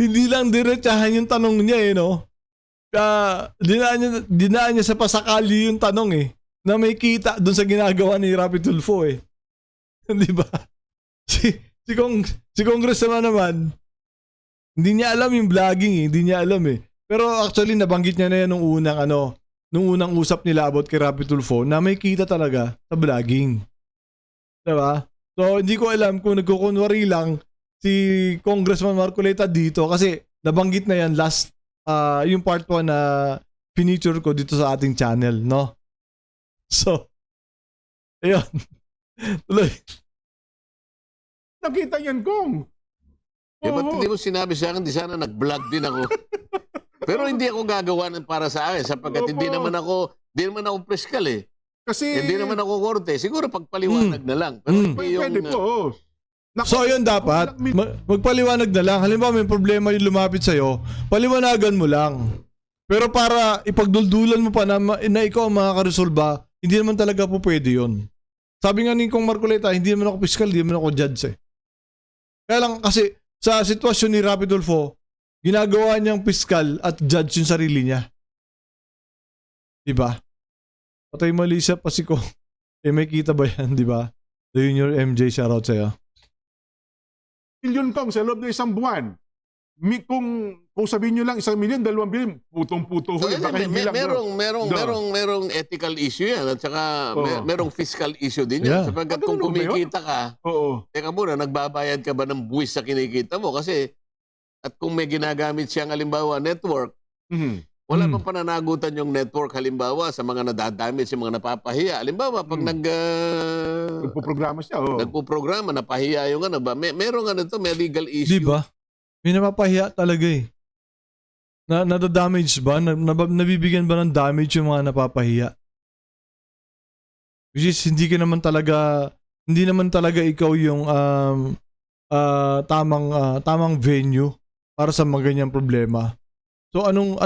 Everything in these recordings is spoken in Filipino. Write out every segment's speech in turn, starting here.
Hindi lang diretsahan yung tanong niya eh, no? Dinaan niya sa pasakali yung tanong eh. Na may kita dun sa ginagawa ni Rapi Tulfo eh. Di ba? Si Congressman naman, hindi niya alam yung vlogging eh. Hindi niya alam eh. Pero actually, nabanggit niya na yan nung unang usap nila about kay Rapi Tulfo na may kita talaga sa vlogging. Diba? So, hindi ko alam kung nagkukunwari lang si Congressman Marcoleta dito kasi nabanggit na yan last, yung part 1 na finiture ko dito sa ating channel, no? So, ayun. Tuloy. Nakita yan, Kong. Eh, ba't hindi mo sinabi sa akin, di sana nag-vlog din ako. Pero hindi ako gagawa ng para sa akin sapagkat hindi naman ako preskal eh. Kasi... Hindi naman ako korte. Siguro pagpaliwanag na lang. Pero hindi yung... Pwede po. So, yun dapat. Magpaliwanag na lang. Halimbawa, may problema yung lumapit sa'yo, paliwanagan mo lang. Pero para ipagduldulan mo pa na ikaw ang makakaresolba, hindi naman talaga po pwede yun. Sabi nga ni Kong Marcoleta, hindi naman ako piskal, hindi naman ako judge eh. Kaya lang kasi sa sitwasyon ni Rapi Tulfo, ginagawa niyang piskal at judge yung sarili niya. Diba? Patay mali siya pa si Kong. Eh may kita ba yan, diba? The Junior MJ, shoutout sa'yo. Milyon, Kong, sa loob ng isang buwan. Kung sabihin nyo lang 1 milyon, 2 milyon, putong-puto. So, merong ethical issue yan at saka merong fiscal issue din yan. Sapagkat kung kumikita ka, teka muna, nagbabayad ka ba ng buwis sa kinikita mo? Kasi, at kung may ginagamit siyang halimbawa network, wala pang pananagutan yung network halimbawa sa mga nadadamit, sa mga napapahiya. Halimbawa, pag nagpo-programa siya. Nagpo-programa, napahiya yung ano ba? Merong ano to, may legal issue. Diba? May napapahiya talaga eh. Nadadamage ba? Nabibigyan ba ng damage yung mga napapahiya? Which is, hindi naman talaga ikaw yung tamang venue para sa mga ganyang problema. So anong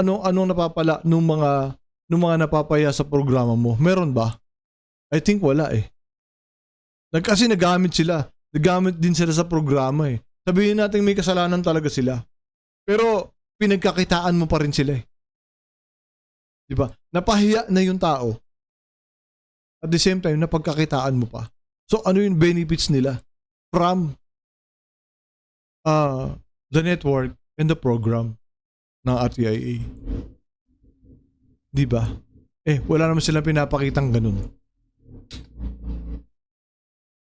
napapala nung mga napapahiya sa programa mo? Meron ba? I think wala eh. Kasi nagamit sila. Nagamit din sila sa programa eh. Sabihin natin may kasalanan talaga sila. Pero pinagkakitaan mo pa rin sila eh. Diba? Napahiya na yung tao. At the same time, napagkakitaan mo pa. So ano yung benefits nila from the network and the program ng RTIA? Diba? Wala naman silang pinapakitang ganun.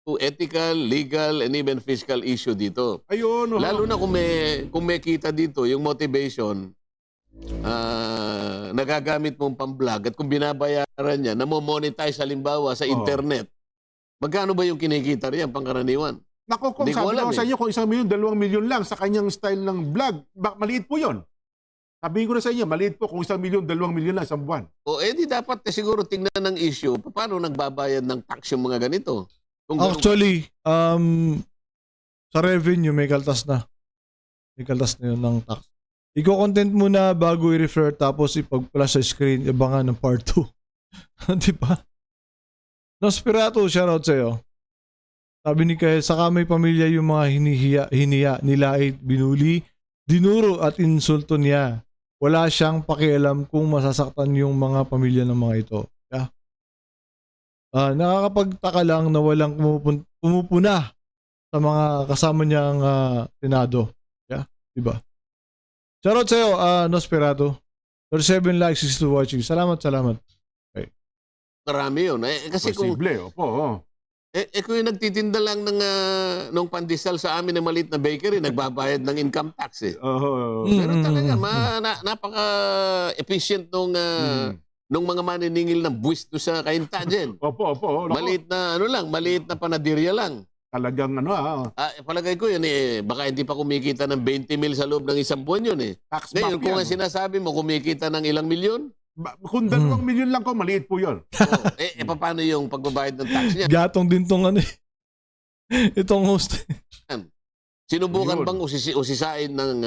Ethical, legal, and even fiscal issue dito. Ayun. Lalo na kung may kita dito, yung motivation, nagagamit mong pang-vlog at kung binabayaran niya, namo-monetize halimbawa sa internet, magkano ba yung kinikita riyan pangkaraniwan? Naku, kung sabi ko sa inyo, kung 1 milyon, 2 milyon lang sa kanyang style ng vlog, maliit po yun. Sabihin ko na sa inyo, maliit po kung 1 milyon, 2 milyon lang sa buwan. Di dapat siguro tingnan ng issue, paano nagbabayad ng tax yung mga ganito? Actually, sa revenue may kaltas na. May kaltas na yun ng tax. Iko-content mo na bago i-refer tapos ipag-flash sa screen, abangan ng part 2. Diba? Nosferatu, shoutout sa'yo. Sabi ni Kyle, saka may pamilya yung mga hiniya, nilait, binuli, dinuro at insulto niya. Wala siyang pakialam kung masasaktan yung mga pamilya ng mga ito. Nakakapagtaka lang na walang pumupuna sa mga kasama niyang Senado. Diba? Shoutout sa'yo, Nosferatu. 37 likes, 62 watching. Salamat. Okay. Marami yun. Kasi posible, kung yung nagtitinda lang ng pandesal sa amin na maliit na bakery, nagbabayad ng income tax eh. Pero talaga, napaka-efficient nung mga maniningil ng buwis doon sa kainta dyan. Opo. Maliit na panadirya lang. Talagang Palagay ko yun baka hindi pa kumikita ng 20 mil sa loob ng isang buwan yun eh. Ngayon, kung ang sinasabi mo kumikita ng ilang milyon? Kung 2 milyon lang ko, maliit po yun. Paano yung pagbabayad ng tax niya? Gatong din tong itong host. Sinubukan bang usisain ng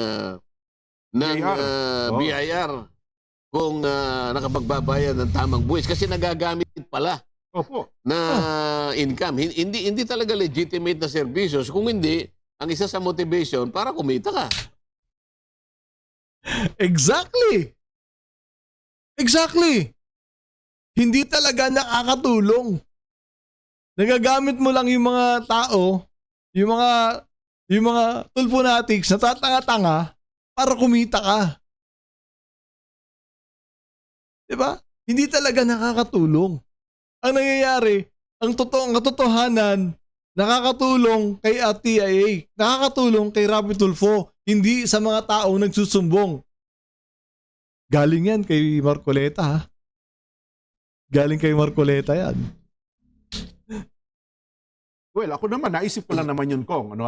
BIR kung nakapagbabayad ng tamang buwis? Kasi nagagamit pala na income. Hindi talaga legitimate na services. Kung hindi, ang isa sa motivation para kumita ka. Exactly. Exactly. Hindi talaga nakakatulong. Nagagamit mo lang yung mga tao, yung mga tulponatics na tatanga-tanga para kumita ka. Diba? Hindi talaga nakakatulong. Ang nangyayari, ang katotohanan, nakakatulong kay TIA, nakakatulong kay Rapi Tulfo, hindi sa mga taong nagsusumbong. Galing yan kay Marcoleta, ha? Galing kay Marcoleta yan. Well, ako naman, naisip ko lang naman yun, Kong. Ano,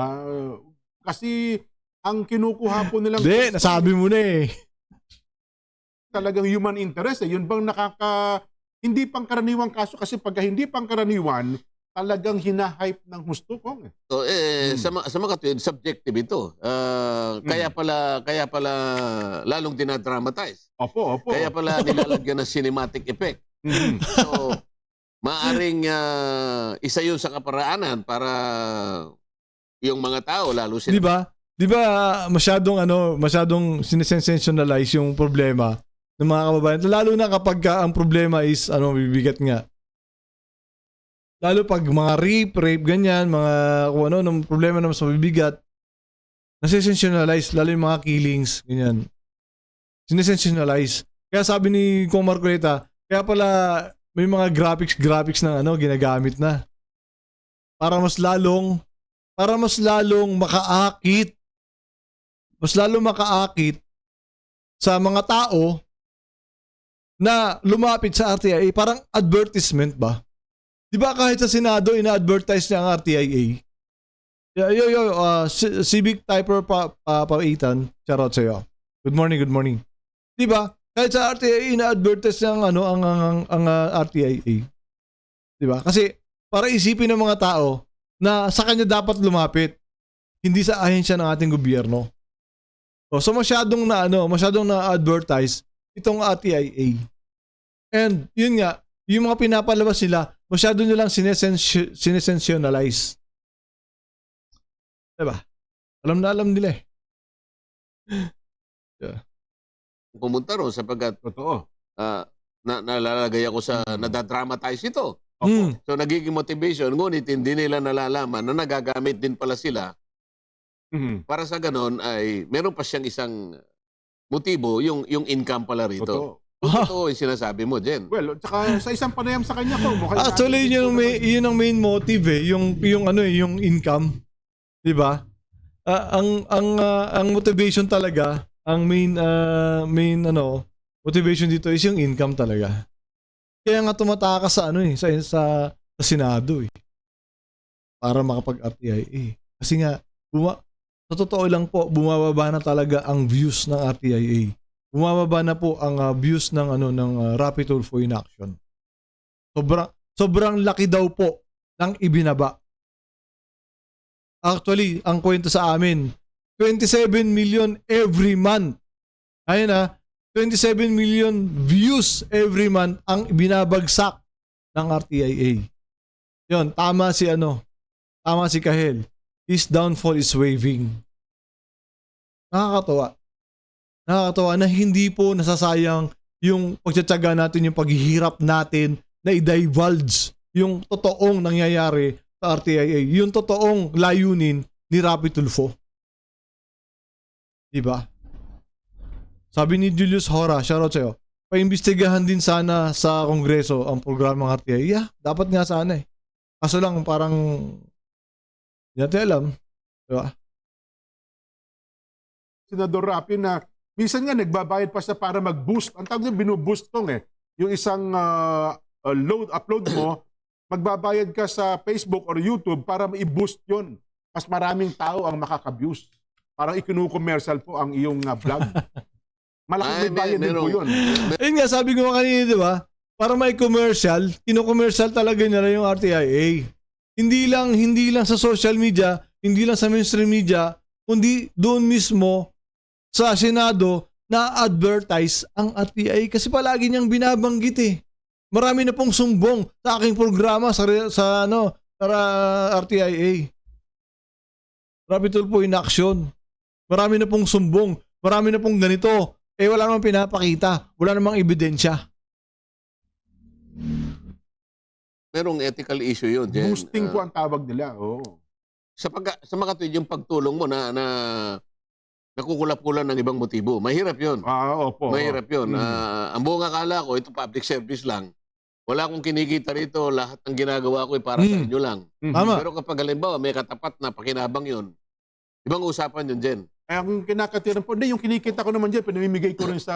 kasi ang kinukuha po nilang... Hindi, nasabi mo na eh. Talagang human interest. Yun bang hindi pangkaraniwang kaso? Kasi pagka hindi pangkaraniwan, talagang hinahype ng husto, Kong. So, sa mga katuwid, subjective ito. Kaya pala lalong dinadramatize. Opo. Kaya pala nilalagyan ng cinematic effect. So, maaring isa yun sa kaparaanan para yung mga tao, lalo sila. Di ba masyadong sinesensationalize yung problema ng mga kababayan. Lalo na kapag ang problema is bibigat nga. Lalo pag mga rape, ganyan, mga kung ng problema na mas mabibigat, nasisensationalize, lalo yung mga killings, ganyan. Sinesensationalize. Kaya sabi ni Kong Marcoleta, kaya pala may mga graphics ng ginagamit na. Para mas lalong makaakit. Mas lalong makaakit sa mga tao na lumapit sa RTIA. Parang advertisement ba? Di ba kahit sa Senado, ina-advertise niya ang RTIA? Civic Typer Paitan. Charot sa'yo. Good morning. Di ba? Kahit sa RTIA, ina-advertise niya ang RTIA. Di ba? Kasi para isipin ng mga tao na sa kanya dapat lumapit, hindi sa ahensya ng ating gobyerno. So masyadong na-advertise itong RTIA. And yun nga, yung mga pinapalabas nila, masyado nilang sinesensationalize. Diba? Alam nila eh. Yeah. Pumunta ro sapagkat totoo. Nalalagay ako sa nadadramatize ito. So nagiging motivation, ngunit hindi nila nalalaman na nagagamit din pala sila. Para sa ganon ay meron pa siyang isang motibo, yung income pala rito. Totoo yung sinasabi mo, Jen. Well, tsaka sa isang panayam sa kanya ko. Actually, yun ang main motive eh, yung income. 'Di ba? Ang motivation talaga, ang main motivation dito is yung income talaga. Kaya nga tumatakas sa Senado eh. Para makapag-RTIA. Kasi nga sa totoo lang po, bumababa na talaga ang views ng RTIA. Bumababa na po ang views ng Rapi Tulfo in action. Sobrang laki daw po ng ibinaba. Actually, ang kwento sa amin, 27 million every month. Ayun 27 million views every month ang binabagsak ng RTIA. Yun, tama si Kahel. His downfall is waving. Nakakatawa na hindi po nasasayang yung pagtsatsaga natin, yung paghihirap natin na i-divulge yung totoong nangyayari sa RTIA, yung totoong layunin ni Rapi Tulfo. Diba? Sabi ni Julius Hora, shoutout sa'yo, paimbestigahan din sana sa Kongreso ang programang RTIA. Yeah, dapat nga sana eh. Kaso lang parang hindi natin alam. Diba? Senador Rapi na minsan nga nagbabayad pa siya para mag-boost. Ang tawag niya, binuboost tong eh. Yung isang upload mo, magbabayad ka sa Facebook or YouTube para i-boost yun. Mas maraming tao ang makaka-views. Parang ikinu-commercial po ang iyong vlog. Malaking may bayad din po yun. Ayun nga, sabi ko kanina, di ba? Para may commercial, kino-commercial talaga nila yung RTIA. Hindi lang sa social media, hindi lang sa mainstream media, kundi doon mismo sa Senado na-advertise ang RTIA kasi palagi niyang binabanggit eh. Marami na pong sumbong sa aking programa sa RTIA. Rapi Tulfo in action. Marami na pong sumbong. Marami na pong ganito. Wala namang pinapakita. Wala namang ebidensya. Merong ethical issue yun, Jen. Boosting po ang tawag nila. Oh. Sa mga tuwid, yung pagtulong mo na nakukulap-kulan ng ibang motibo. Mahirap yun. Opo. Mahirap yun. Ang buong akala ko, ito public service lang. Wala akong kinikita rito. Lahat ng ginagawa ko ay para sa inyo lang. Tama. Pero kapag halimbawa may katapat na pakinabang yun, ibang usapan yun, Jen. Ang kinakatiran po, yung kinikita ko naman dyan, pinamimigay ko rin sa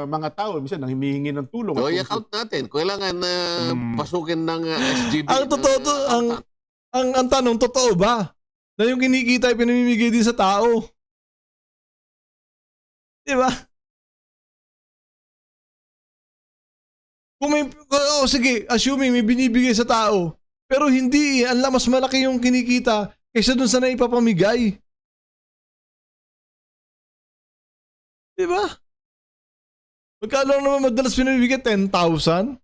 mga tao. Minsan, nang humihingi ng tulong. So, i-account natin. Kailangan pasukin ng SGB. Ang totoo, ang tanong, totoo ba? Na yung kinikita ay pinamimigay din sa tao? Diba? Kung may, sige, assuming may binibigay sa tao, pero hindi, mas malaki yung kinikita kaysa dun sa naipapamigay. Diba? Magkano naman madalas pinamimigay? 10,000?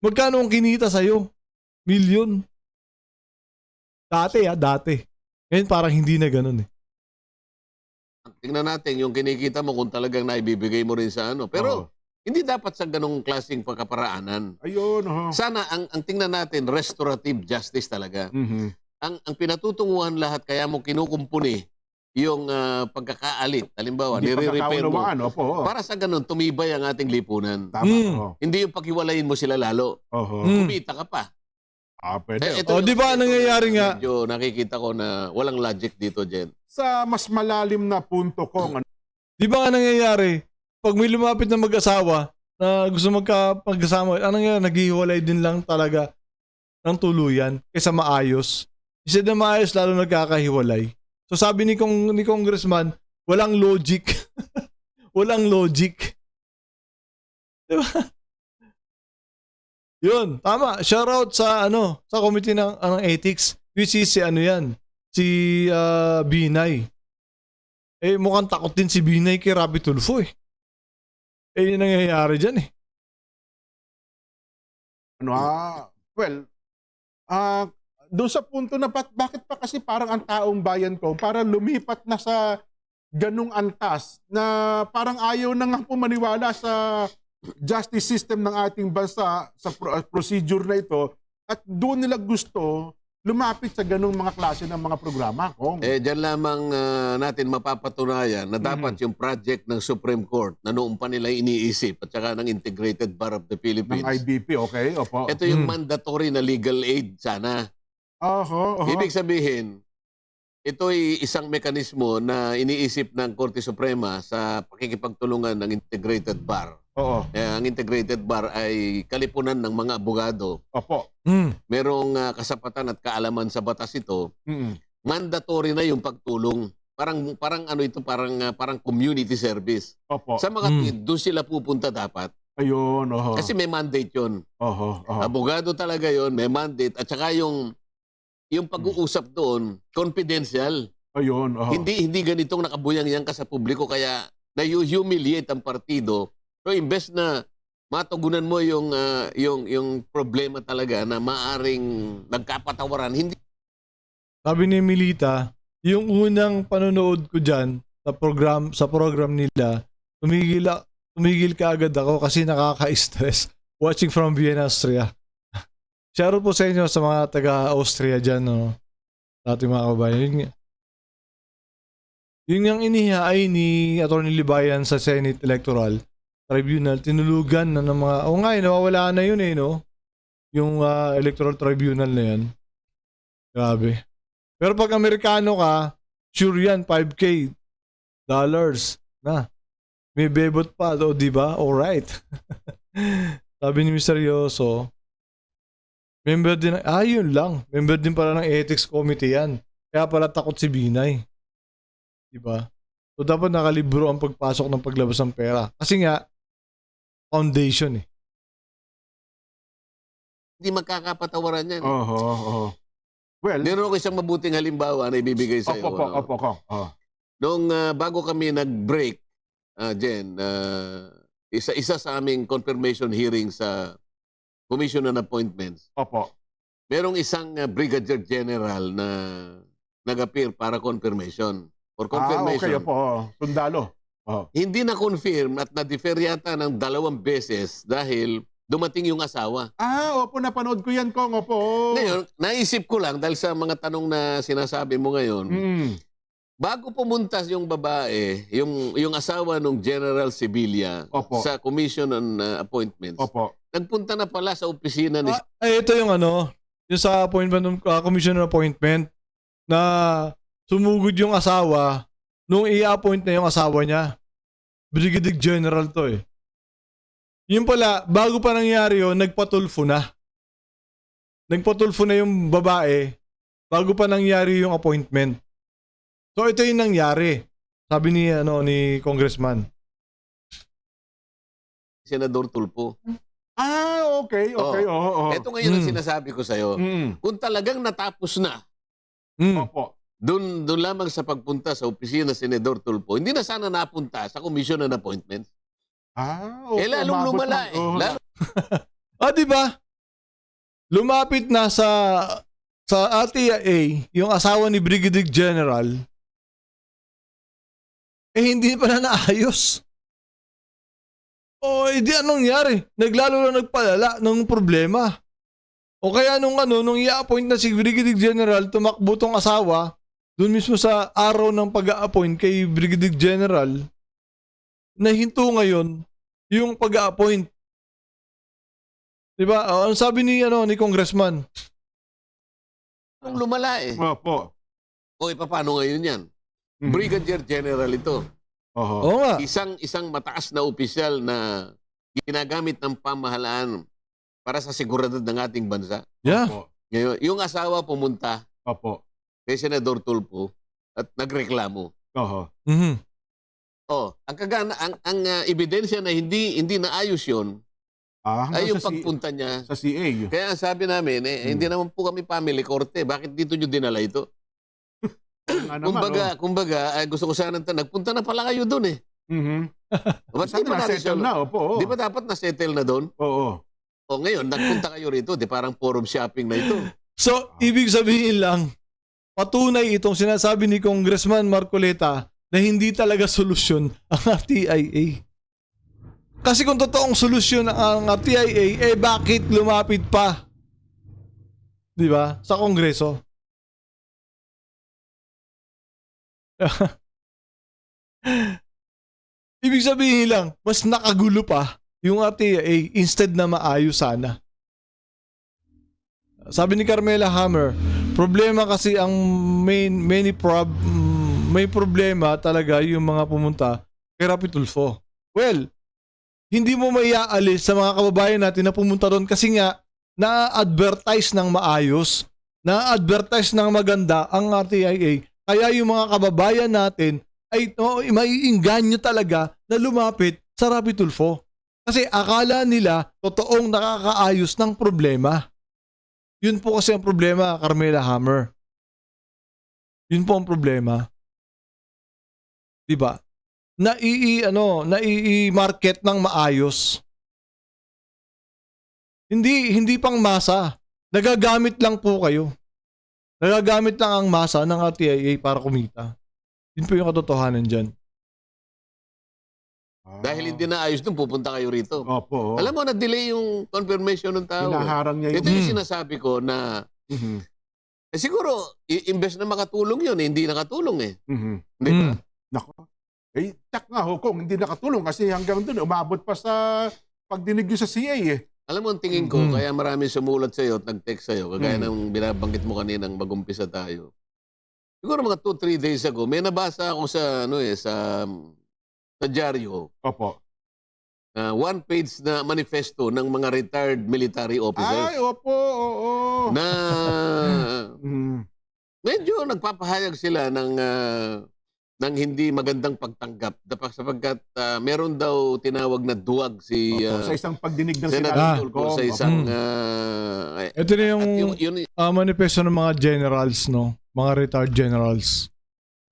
Magkano ang kinita sa'yo? Million? Dati. Ngayon parang hindi na ganun eh. Tingnan natin yung kinikita mo kung talagang naibibigay mo rin sa ano. Pero hindi dapat sa ganung klaseng pagkaparaanan. Ayun. Sana ang tingnan natin restorative justice talaga. Ang pinatutunguhan lahat kaya mo kinukumpuni yung pagkakaalit. Halimbawa, nire-repair mo. Para sa ganun, tumibay ang ating lipunan. Tama. Hindi yung paghiwalayin mo sila lalo. Kumita ka pa. Pwede. Di ba nangyayari nga? Medyo nakikita ko na walang logic dito, Jen. Sa mas malalim na punto ko, Di ba nga nangyayari? Pag may lumapit na mag-asawa na gusto magkasama, anong nangyayari? Naghihiwalay din lang talaga ng tuluyan kaysa maayos. Instead na maayos, lalo nagkakahiwalay. So sabi ni Congressman, walang logic. Walang logic. Diba? Yun, tama. Shoutout sa sa committee ng ethics, which is si Binay. Mukhang takot din si Binay kay Rapi Tulfo eh. Yun nangyayari dyan eh. Doon sa punto na bakit pa kasi parang ang taong bayan ko para lumipat na sa ganung antas na parang ayaw na nga po maniwala sa justice system ng ating bansa sa procedure na ito at doon nila gusto lumapit sa ganung mga klase ng mga programa. Diyan lamang natin mapapatunayan na dapat yung project ng Supreme Court na noong pa nila iniisip at saka ng Integrated Bar of the Philippines. Ng IBP, okay? Opo. Ito yung mandatory na legal aid sana. Ibig sabihin, ito ay isang mekanismo na iniisip ng Korte Suprema sa pakikipagtulungan ng Integrated Bar. Ang Integrated Bar ay kalipunan ng mga abogado. Merong kasapatan at kaalaman sa batas ito. Mandatory na yung pagtulong. Parang community service. Sa mga doon sila pupunta dapat. Ayun, Kasi may mandate yun. Abogado talaga yun, may mandate. At saka yung pag-uusap doon, confidential. Ayun, Hindi ganitong nakabuyang-yang ka sa publiko kaya na-humiliate ang partido. So imbes na matugunan mo yung problema talaga na maaring nagkapatawaran, hindi. Sabi ni Milita, yung unang panonood ko dyan sa program nila, tumigil ka agad ako kasi nakaka-stress watching from Vienna, Austria. Shoutout po sa inyo sa mga taga-Austria dyan, no? Sa ating mga kabayan. Yun yung inihaay ni Atty. Libayan sa Senate Electoral Tribunal. Tinulugan na ng mga... nawawala na yun no? Yung Electoral Tribunal na yan. Grabe. Pero pag Amerikano ka, sure yan, $5K na. May bebot pa, di ba? Alright. Sabi ni Mr. Yoso, member din, yun lang. Member din pala ng ethics committee yan. Kaya pala takot si Binay. Diba? So dapat nakalibro ang pagpasok ng paglabas ng pera. Kasi nga, foundation eh. Hindi magkakapatawaran yan. Well, meron ako isang mabuting halimbawa na ibibigay sa iyo. Nung bago kami nag-break, Jen, isa sa aming confirmation hearing sa Commission on Appointments. Opo. Merong isang Brigadier General na nag-appear para confirmation. For Okay, confirmation. opo. Sundalo. Oh. Hindi na-confirm at na-defer yata ng 2 beses dahil dumating yung asawa. Opo, napanood ko yan, Kong. Opo. Ngayon, naisip ko lang dahil sa mga tanong na sinasabi mo ngayon, bago pumunta yung babae, yung asawa ng General Sibilia Opo. sa Commission on Appointments, Opo. nagpunta na pala sa opisina ni... Ito yung yung sa appointment ng Commission on Appointment na sumugod yung asawa nung i-appoint na yung asawa niya. Brigadier General to eh. Yun pala, bago pa nangyari yun, nagpatulfo na. Nagpatulfo na yung babae bago pa nangyari yung appointment. So ito yung nangyari. Sabi ni Congressman. Senador Tulfo. Okay. Ito ngayon ang sinasabi ko sa'yo. Kung talagang natapos na, Opo. doon lamang sa pagpunta sa opisina ni Senador Tulfo, hindi na sana napunta sa Commission on Appointments. Opo. Lalong lumala eh. Lalo, Di ba? Lumapit na sa RTIA yung asawa ni Brigadier General. Hindi pa na naayos. Di anong nangyari? Naglalo lang nagpalala ng problema. O kaya nung i-appoint na si Brigadier General, tumakbo tong asawa, doon mismo sa araw ng pag-a-appoint kay Brigadier General, nahinto ngayon yung pag-a-appoint. Diba? Ang sabi ni Congressman? lumala eh. Opo. Paano ngayon yan? Brigadier General ito. Oo nga. Isang mataas na opisyal na ginagamit ng pamahalaan para sa seguridad ng ating bansa. Yeah. Opo. Ngayon, yung asawa pumunta Opo. kay Senador Tulfo at nagreklamo. Ang ebidensya na hindi naayos yun ay yung pagpunta niya sa CA. Kaya sabi namin, hindi naman po kami family korte. Bakit dito nyo dinala ito? Kumbaga, gusto ko sana nagpunta na pala kayo doon eh. Ba't di ba na-settle na? Opo. Di ba dapat na-settle na doon? Oo. Ngayon, nagpunta kayo rito, di parang forum shopping na ito. So, ibig sabihin lang, patunay itong sinasabi ni Congressman Marcoleta na hindi talaga solusyon ang RTIA. Kasi kung totoong solusyon ang RTIA, bakit lumapit pa? Di ba? Sa Kongreso. Ibig sabihin lang, mas nakagulo pa yung RTIA instead na maayos sana. Sabi ni Carmela Hammer, problema kasi ang may problema talaga yung mga pumunta kay Rapi Tulfo. Well, hindi mo maiaalis sa mga kababayan natin na pumunta doon kasi nga na-advertise ng maayos, na-advertise ng maganda ang RTIA. Kaya yung mga kababayan natin ay maiinganyo talaga na lumapit sa Rapi Tulfo. Kasi akala nila totoong nakakaayos ng problema. Yun po kasi ang problema, Carmela Hammer. Yun po ang problema. 'Di ba? Nai-market ng maayos. Hindi pang masa. Nagagamit lang po kayo. Nagagamit lang ang masa ng RTIA para kumita. Yun po yung katotohanan dyan. Dahil hindi na ayos doon, pupunta kayo rito. Opo. Alam mo, na-delay yung confirmation ng tao. Hinaharang niya Ito yung sinasabi ko na siguro, imbes na makatulong yun, hindi nakatulong eh. Di ba? Nako. Tsak nga ho, kung hindi nakatulong kasi hanggang doon, umabot pa sa pagdinig sa CA eh. Alam mo, ang tingin ko, kaya maraming sumulat sa'yo at nag-text sa'yo, kagaya ng binabanggit mo kaninang mag-umpisa tayo. Siguro mga 2-3 days ago, may nabasa ako sa dyaryo. Opo. One page na manifesto ng mga retired military officers. Ay, opo, oo. Na medyo nagpapahayag sila ng hindi magandang pagtanggap sapagkat meron daw tinawag na duwag sa isang pagdinig ng Senador Tulfo sa isang ito na yung manifesto ng mga generals, no? Mga retired generals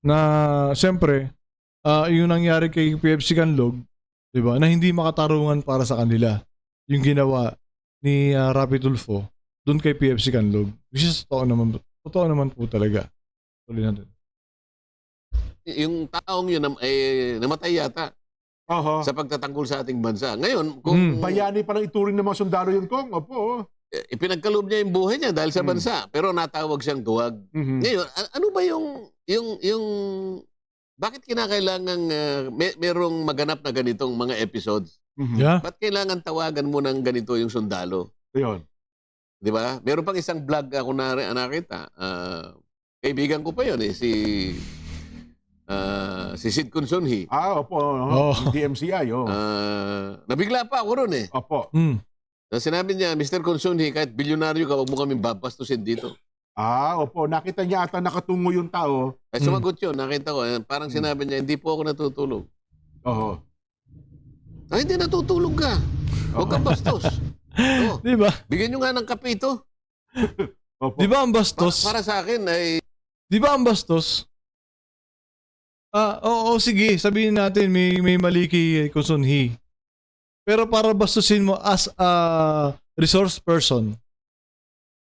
na siyempre yung nangyari kay PFC Canlog, 'di ba? Na hindi makatarungan para sa kanila. Yung ginawa ni Rapi Tulfo doon kay PFC Canlog. Which is totoo naman po talaga. Tuloy natin. Yung taong yun namatay yata Oho. sa pagtatanggol sa ating bansa. Ngayon, kung Bayani pa lang ituring ng mga sundalo yun, Kong. Opo. ipinagkaloob niya yung buhay niya dahil sa bansa, pero natawag siyang duwag. Mhm. Ngayon, ano ba yung bakit kinakailangan merong maganap na ganitong mga episodes? Mhm. Yeah. Ba't kailangan tawagan mo ng ganito yung sundalo? Ayun. Di ba? Meron pang isang vlog ako nakita. Kaibigan ko pa yun si Sid Consunhi. Opo. Oh. DMCI, oh. Nabigla pa ako ron eh. Opo. Mm. Na sinabi niya, Mr. Consunhi, kahit bilyonaryo ka, huwag mo kaming babastusin dito. Opo. Nakita niya ata nakatungo yung tao. Ay sumagot yun, nakita ko. Parang sinabi niya, hindi po ako natutulog. Oho. Ay, hindi natutulog ka. Huwag kang bastos. Oh, Di ba? bigyan nyo nga ng kape ito. Opo. Di ba ang bastos? Para sa akin ay Di ba ang bastos? Oo, sige. Sabihin natin may mali kay Consunhi. Pero para bastusin mo as a resource person,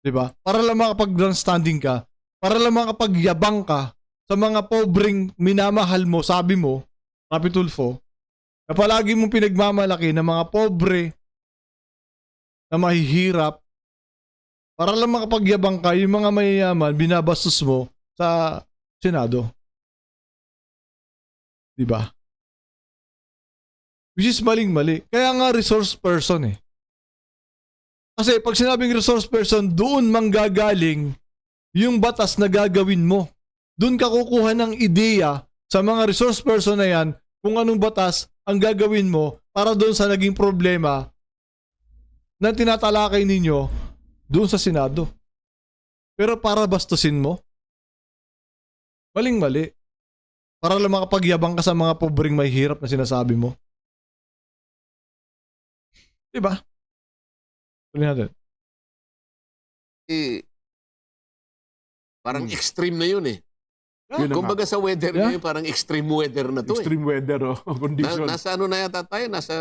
di ba? Para lang makapag-grandstanding ka, para lang makapagyabang ka sa mga pobreng minamahal mo, sabi mo, Rapi Tulfo, na palagi mong pinagmamalaki ng mga pobre na mahihirap, para lang makapagyabang ka, yung mga mayayaman, binabastos mo sa Senado. Diba? Which is maling-mali. Kaya nga resource person eh. Kasi pag sinabing resource person, doon manggagaling yung batas na gagawin mo. Doon ka kukuha ng ideya sa mga resource person na yan kung anong batas ang gagawin mo para doon sa naging problema na tinatalakay ninyo doon sa Senado. Pero para bastusin mo, maling-mali. Para lang makapagyabang ka sa mga pobreng may hirap na sinasabi mo. Diba? Tuloy natin. parang extreme na yun eh. Yun na Kumbaga sa weather ngayon, parang extreme weather na to Extreme weather, condition. Nasa ano na yata tayo? Nasa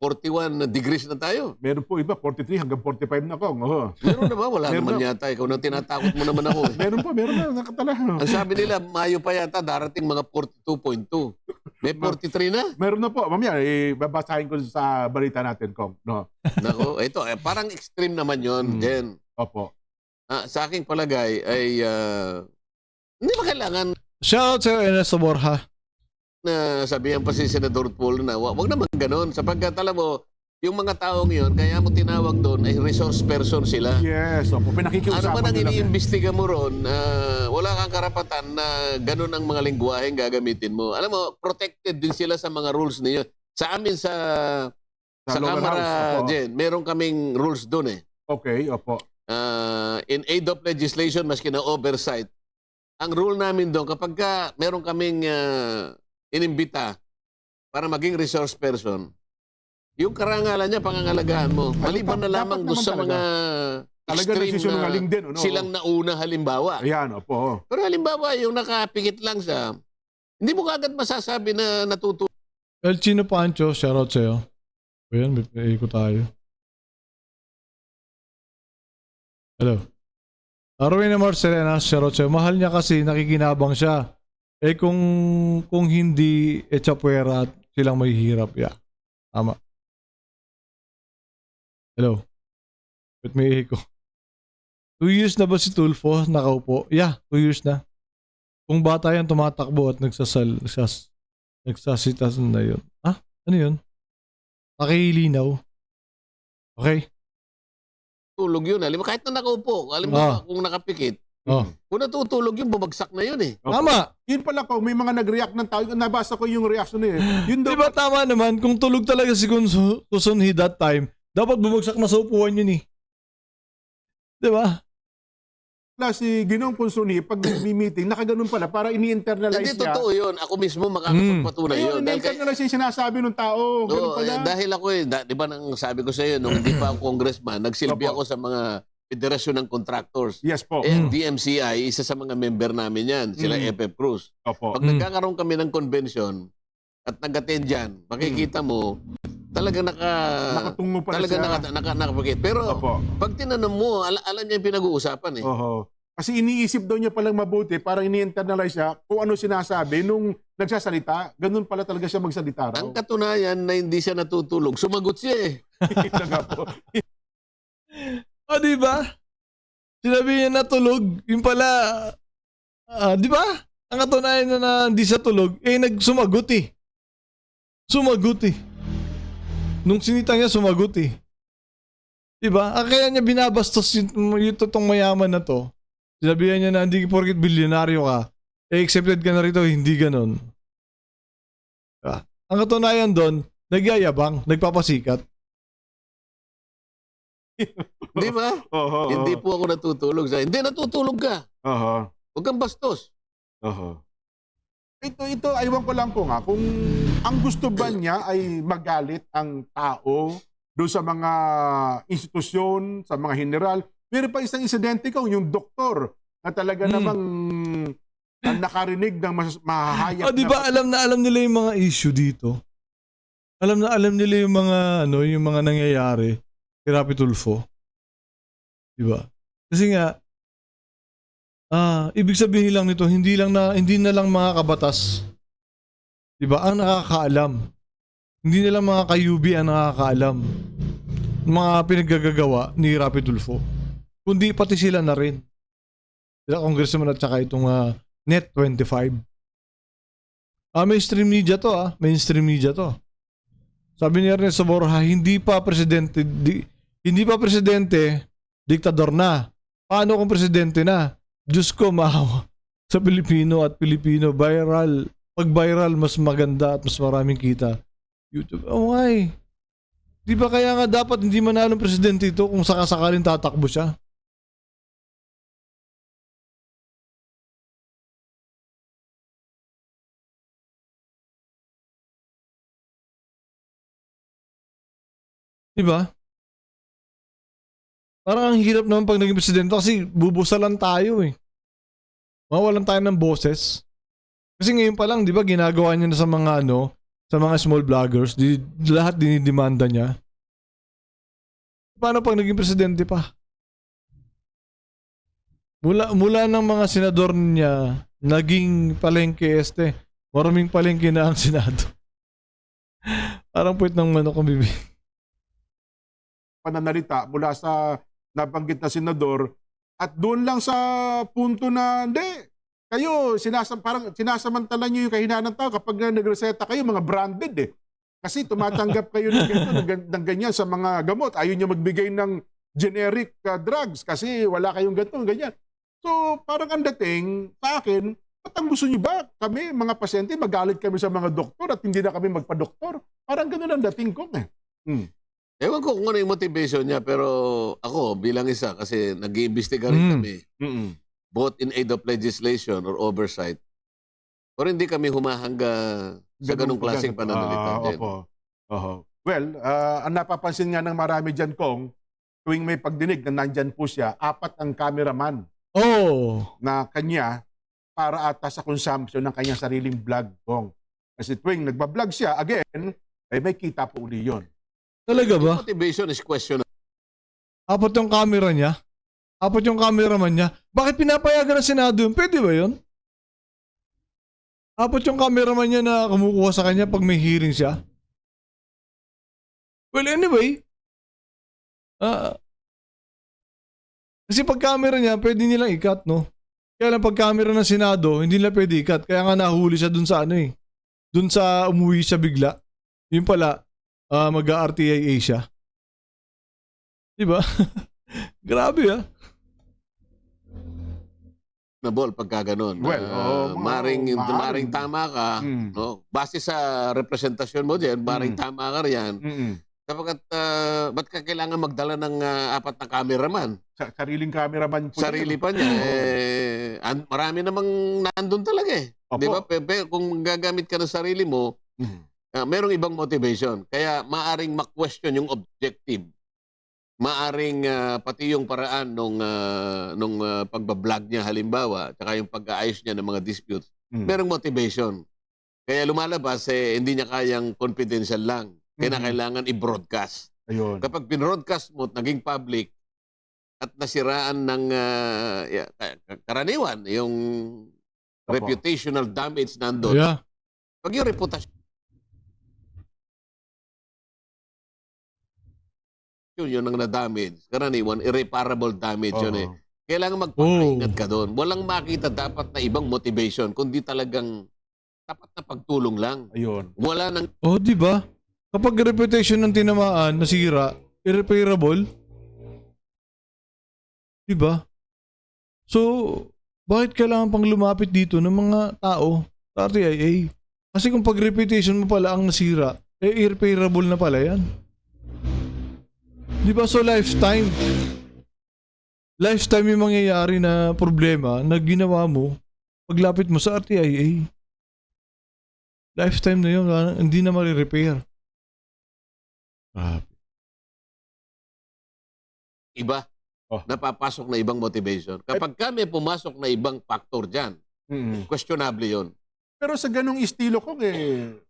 41 degrees na tayo. Meron po iba, 43 hanggang 45 na, Kong. Meron na ba? Wala Meron naman na. yata. Ikaw na tinatakot mo naman ako eh. meron na, nakatala. Ang sabi nila, Mayo pa yata, darating mga 42.2. May 43 na? Meron na po. Mamaya, babasahin ko sa balita natin, Kong. No? Nako, ito, parang extreme naman yon Jen. Opo. Sa aking palagay ay hindi ba kailangan Shoutout sa Ernesto Borja. na sabihan pa si Senador Paul na wag naman ganon. Sapagkat alam mo, yung mga taong yon kaya mo tinawag doon ay resource person sila. Yes, opo. Pinakikiusapan Ano man ang nila. iniimbestiga mo ron, wala kang karapatan na ganun ang mga lingwaheng gagamitin mo. Alam mo, protected din sila sa mga rules niyo. Sa amin sa lower Kamara, house, opo. Jen, meron kaming rules doon eh. Okay, opo. In aid of legislation, maski na oversight, ang rule namin doon, kapag meron kaming inimbita para maging resource person, yung karangalan niya, pangangalagaan mo. Maliban na lamang doon sa mga Talaga extreme nagsisinungaling din, ano? silang nauna halimbawa. Ayan, opo. Pero halimbawa, yung nakapikit lang siya, hindi mo kagad masasabi na natutulog. El Chino Pancho, shoutout sa'yo. Ayan, may ikot tayo. Hello. Arwin na Marcelena, shoutout sa'yo. Mahal niya kasi nakikinabang siya. Eh kung hindi, chapwera at silang may hirap. Yeah. Tama. Hello. Ba't may iko? 2 years na ba si Tulfo nakaupo? Yeah, 2 years na. Kung bata yan tumatakbo at nagsasitas na yun. Ano yun? Pakilinaw. Okay? Tulog yun. Alam mo, kahit na nakaupo, alam mo, kung nakapikit, kung natutulog yun, bumagsak na yun eh. Opo. Tama. Yun pala, Kong, may mga nag-react ng tao. Nabasa ko yung reaction eh. Yun daw, Diba tama naman? Kung tulog talaga si Consunhi that time, dapat bumagsak na sa upuan yun eh. Diba? si Ginoong Consunhi, pag meeting, nakaganon pala para ini-internalize Hindi, niya. totoo yun. Ako mismo makakapagpatunay yun. Ini-internalize yung sinasabi ng tao. Ganun pala. Dahil ako di ba nang sabi ko sa iyo, nung hindi pa ako congressman, nagsilbi Opo. ako sa mga federasyon ng contractors. Yes po. Ang DMCI, isa sa mga member namin yan, sila FF Cruz. Opo. Pag nagkakaroon kami ng convention at nag-attend dyan, makikita mo, talaga Nakatungo pala talaga siya. nakapikit. Pero Opo. pag tinanong mo, alam niya yung pinag-uusapan eh. Oho. Kasi iniisip daw niya palang mabuti, parang ini-internalize siya kung ano sinasabi nung nagsasalita. Ganun pala talaga siya magsalita raw. Ang katunayan na hindi siya natutulog, sumagot siya eh. Ito nga po. O, di ba? Sinabi niya natulog, yung pala, di ba? Ang katunayan na hindi siya tulog, nagsumagot eh. Sumagot eh. Nung sinita niya, sumagot eh. Di ba? Kaya niya binabastos yung totoong mayaman na to. Sinabihan niya na hindi porket bilyonaryo ka, accepted ka na rito, hindi ganon. Diba? Ang katunayan doon, nagyayabang, nagpapasikat. Di ba? Hindi po ako natutulog. Hindi, natutulog ka. Huwag kang bastos. Ito, aywan ko lang po nga, kung ang gusto ba niya ay magalit ang tao doon sa mga institusyon, sa mga general. Meron pa isang insidente ko, yung doktor na talaga namang nakarinig ng mahahayap di ba alam nila yung mga issue dito? Alam nila yung mga yung mga nangyayari kay Rapi Tulfo. Di ba? Kasi nga ibig sabihin lang nito, hindi na lang mga kabatas, 'di ba, ang nakakaalam. Hindi na lang mga kayubi ang nakakaalam ng mga pinaggagawa ni Rapi Tulfo, kundi pati sila na rin. Sila congressman at saka itong Net25. Mainstream media to, mainstream media to. Sabi ni Ernesto Borja, hindi pa presidente, diktador na. Paano kung presidente na? Diyos ko, maawa sa Pilipino at Pilipino. Viral. Pag viral, mas maganda at mas maraming kita. YouTube. Oh my. Di ba kaya nga dapat hindi manalo ng presidente ito kung sakasakaling tatakbo siya? Di ba? Parang ang hirap naman pag naging presidente kasi bubusalan tayo eh. Mawalan tayo ng boses. Kasi ngayon pa lang, di ba, ginagawa niya na sa mga sa mga small vloggers, lahat dinidemanda niya. Paano pag naging presidente pa? Mula ng mga senador niya, naging palengke maraming palengke na ang Senado. Parang puwit ng manok ang bibig. Pananalita mula sa nabanggit na senador at doon lang sa punto na hindi, kayo parang sinasamantala niyo yung kahinaan ng tao kapag nagreseta kayo mga branded eh. Kasi tumatanggap kayo ng ganyan sa mga gamot. Ayaw niyo magbigay ng generic drugs kasi wala kayong ganyan. So parang ang dating sa akin, ba't ang gusto niyo ba kami mga pasyente magalit kami sa mga doktor at hindi na kami magpa-doktor? Parang ganoon ang dating ko eh. Ewan ko kung ano yung motivation niya, pero ako bilang isa, kasi nag-iimbestiga rin kami, both in aid of legislation or oversight, or hindi kami humahanga sa ganung klaseng pananalita. Well, ang napapansin nga ng marami dyan, Kong, tuwing may pagdinig na nandyan po siya, 4 ang cameraman na kanya para ata sa consumption ng kanyang sariling vlog, Kong. Kasi tuwing nagbablog siya, again, ay may kita po uli yun. Talaga ba? Motivation is questionable. 4 yung camera niya? 4 yung cameraman niya? Bakit pinapayagan ng Senado yun? Pwede ba yun? 4 yung cameraman niya na kumukuha sa kanya pag may hearing siya? Well, anyway. Kasi pag camera niya, pwede nilang ikat, no? Kaya lang pag camera ng Senado, hindi nila pwede ikat. Kaya nga nahuli siya dun sa dun sa umuwi siya bigla. Yun pala, mag-RTIA siya. Diba? Grabe Nabol pagka ganun. Well, maring tama ka, no? Base sa representasyon mo diyan, maring tama ka riyan. Sapagkat ba't ka kailangan magdala ng 4 na cameraman? Sariling cameraman po. Sarili pa niya. Marami namang nandun talaga eh. Di ba? Kung gagamit ka ng sarili mo, merong ibang motivation. Kaya maaring ma-question yung objective. Maaring pati yung paraan nung pagbablog niya halimbawa, tsaka yung pag-aayos niya ng mga disputes, merong motivation. Kaya lumalabas hindi niya kayang confidential lang. Kaya kailangan i-broadcast. Ayun. Kapag binroadcast mo at naging public, at nasiraan ng karaniwan, yung reputational damage nandun. Yeah. Pag yung reputasyon yun ang na-damage, karaniwan, irreparable damage yun eh. Kailangan magpakaingat ka doon. Walang makita dapat na ibang motivation, kundi talagang tapat na pagtulong lang. Ayun. Wala nang... Di ba? Kapag reputation ng tinamaan, nasira, irreparable, di ba? So, bakit kailangan pang lumapit dito ng mga tao sa RTIA? Kasi kung pag reputation mo pala ang nasira, irreparable na pala yan. Di ba? So, lifetime yung mangyayari na problema na ginawa mo paglapit mo sa RTIA. Lifetime na yun, hindi na ma-repair. Iba, napapasok na ibang motivation. Kapag kami pumasok na ibang factor dyan, questionable yun. Pero sa ganong estilo kong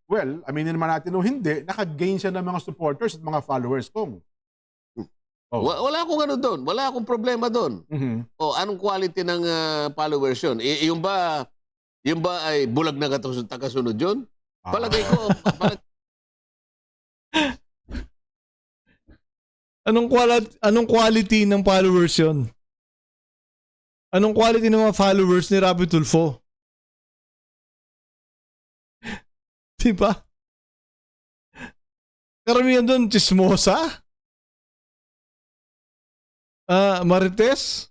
well, aminin naman natin o hindi, naka-gain siya ng mga supporters at mga followers kong. Wala akong ano doon. Wala akong problema doon. O anong quality ng followers yun? Yung ba ay bulag na tagasunod yun? Palagay ko. Anong quality ng followers yun? Anong quality ng mga followers ni Rapi Tulfo? Diba? Karamihan doon, chismosa? Marites?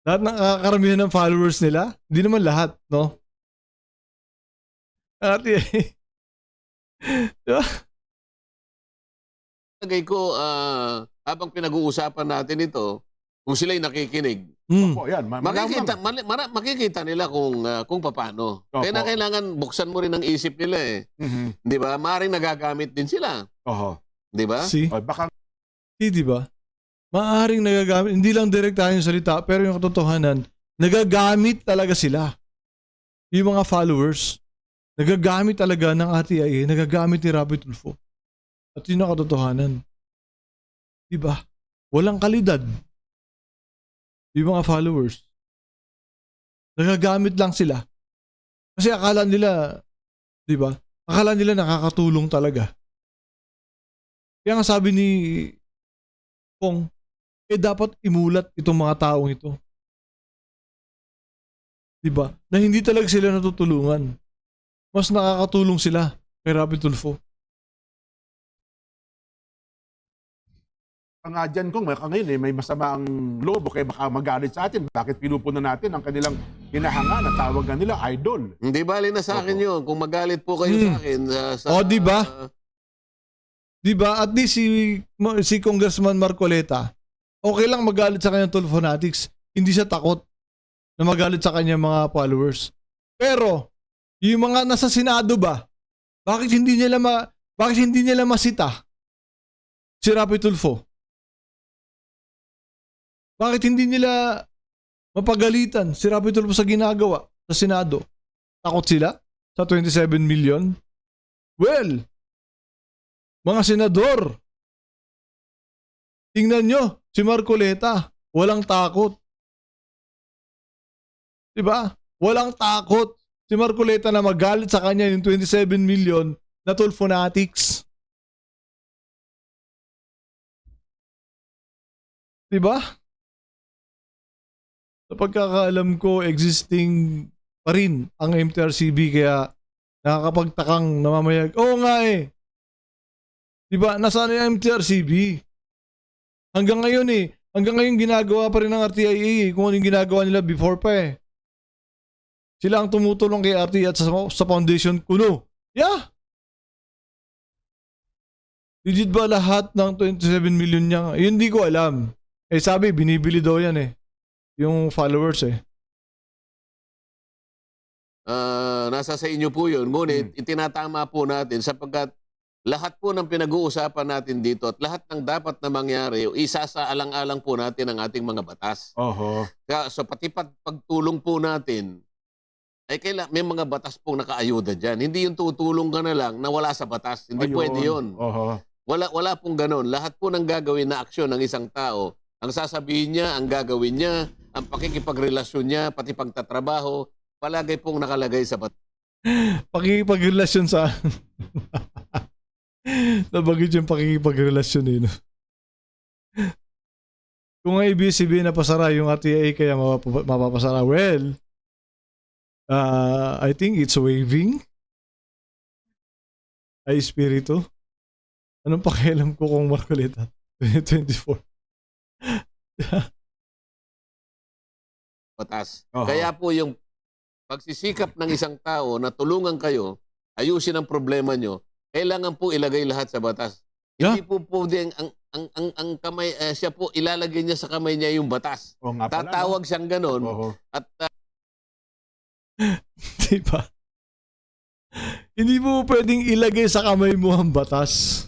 Lahat ng karamihan ng followers nila? Hindi naman lahat, no? Diba? Palagay ko, habang pinag-uusapan natin ito, kung sila'y nakikinig, yan, makikita nila kung paano. Kaya na kailangan buksan mo rin ang isip nila eh. Di ba? Maaaring nagagamit din sila. Di ba? Di ba? Maaaring nagagamit. Hindi lang direkta yung salita, pero yung katotohanan, nagagamit talaga sila. Yung mga followers, nagagamit talaga ng RTIA, nagagamit ni Rapi Tulfo. At yun ang katotohanan. Di ba? Walang kalidad. Yung mga followers. Nagagamit lang sila. Kasi akala nila, di ba? Akala nila nakakatulong talaga. Kaya nga sabi ni Kong, dapat imulat itong mga taong ito. Di ba? Na hindi talaga sila natutulungan. Mas nakakatulong sila kay Rapi Tulfo. Nga dyan kung ngayon may masama ang loob o kaya baka magalit sa atin. Bakit pinupunan natin ang kanilang hinahanga na tawagan nila idol? Hindi bali na sa akin yun. Kung magalit po kayo sa akin. Di ba? Di ba? At least si Congressman Marcoleta, okay lang magalit sa kanyang Tulfo fanatics. Hindi siya takot na magalit sa kanyang mga followers. Pero, yung mga nasa Senado ba, bakit hindi nila masita si Rapi Tulfo? Bakit hindi nila mapagalitan si Rapi Tulfo sa ginagawa sa Senado? Takot sila sa 27 million? Well, mga senador, tingnan nyo, si Marcoleta, walang takot. Diba? Walang takot si Marcoleta na magalit sa kanya yung 27 million na Tulfo fanatics. Diba? Sa pagkakaalam ko, existing pa rin ang MTRCB kaya nakakapagtakang namamayag. Oo nga eh. Diba? Nasaan yung MTRCB? Hanggang ngayon eh. Hanggang ngayon ginagawa pa rin ng RTIA kung ano yung ginagawa nila before pa eh. Sila ang tumutulong kay RTIA at sa foundation kuno. Yeah. Legit ba lahat ng 27 million niya? Yun di ko alam. Sabi, binibili daw yan eh. Yung followers eh. Nasa sa inyo po yun. Ngunit itinatama po natin sapagkat lahat po ng pinag-uusapan natin dito at lahat ng dapat na mangyari, isasaalang-alang po natin ang ating mga batas. So pati pagtulong po natin, ay may mga batas pong nakaayuda dyan. Hindi yung tutulong ka na lang na wala sa batas. Hindi pwede yun. Wala pong ganon. Lahat po ng gagawin na aksyon ng isang tao, Ang sasabihin niya, ang gagawin niya, ang pakikipagrelasyon niya, pati pagtatrabaho, palagay pong nakalagay sa batas. Pakikipagrelasyon sa... Nabagit yung pakikipagrelasyon eh. No? Kung ang ABS-CBN na pasara yung RTIA kaya mapapasara, well, I think it's waving. Ay, espiritu. Anong pakialam ko kung Marcoleta? 2024. Batas. Kaya po yung pagsisikap ng isang tao na tulungan kayo, ayusin ang problema nyo, kailangan po ilagay lahat sa batas. Yeah. Hindi po ang kamay, siya po ilalagay niya sa kamay niya yung batas. Tatawag siyang ganon. At diba? Hindi mo pwedeng ilagay sa kamay mo ang batas.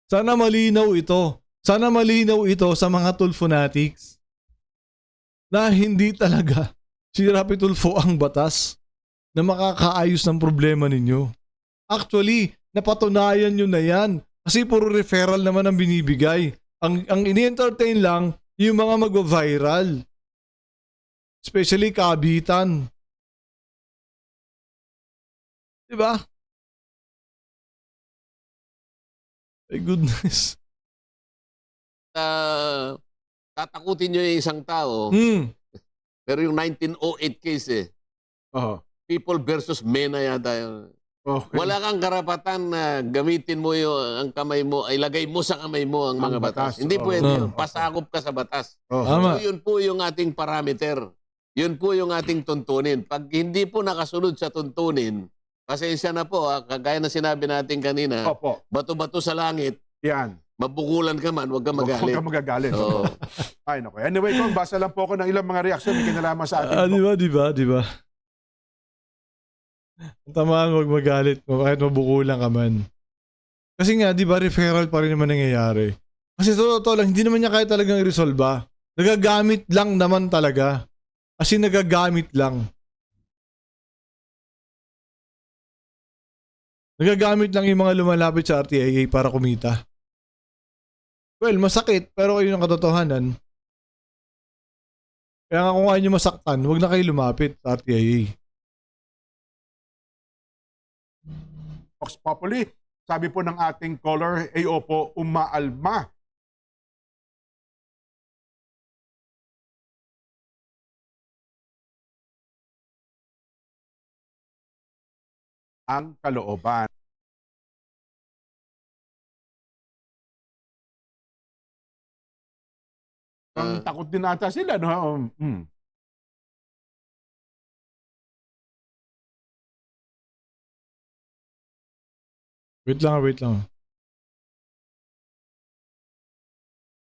Sana malinaw ito. Sana malinaw ito sa mga Tulfonatics na hindi talaga si Rapi Tulfo ang batas na makakaayos ng problema ninyo. Actually, napatunayan nyo na yan. Kasi puro referral naman ang binibigay. Ang ini-entertain lang yung mga mag-viral. Especially kabitan. Diba? My goodness. Tatakutin nyo yung isang tao. Pero yung 1908 case People versus Mena yata yun. Okay. Wala kang karapatan na gamitin mo ang kamay mo, ay lagay mo sa kamay mo ang mga batas. Hindi pwede yun. Pasakop ka sa batas. So yun po yung ating parameter. Yun po yung ating tuntunin. Pag hindi po nakasunod sa tuntunin, pasensya na po, kagaya na sinabi natin kanina, bato-bato sa langit, yan. Mabukulan ka man, huwag ka magalit. Huwag ka magagalit. Ay, naku. Anyway, kung basa lang po ako ng ilang mga reaksyon, may kinalaman sa atin. Diba? Ang tamaan, huwag magalit mo, kahit mabukulan ka man. Kasi nga, diba, referral pa rin naman nangyayari. Kasi totoo lang, hindi naman niya kaya talagang resolve. Nagagamit lang naman talaga. Kasi nagagamit lang. Nagagamit lang yung mga lumalapit sa RTIA para kumita. Well, masakit, pero yun ang katotohanan. Kaya nga kung ayaw nyo masaktan, huwag na kayo lumapit sa RTIA. Vox Populi, sabi po ng ating caller, opo, umaalma. Ang kalooban. Takot din ata sila, no? Wait lang.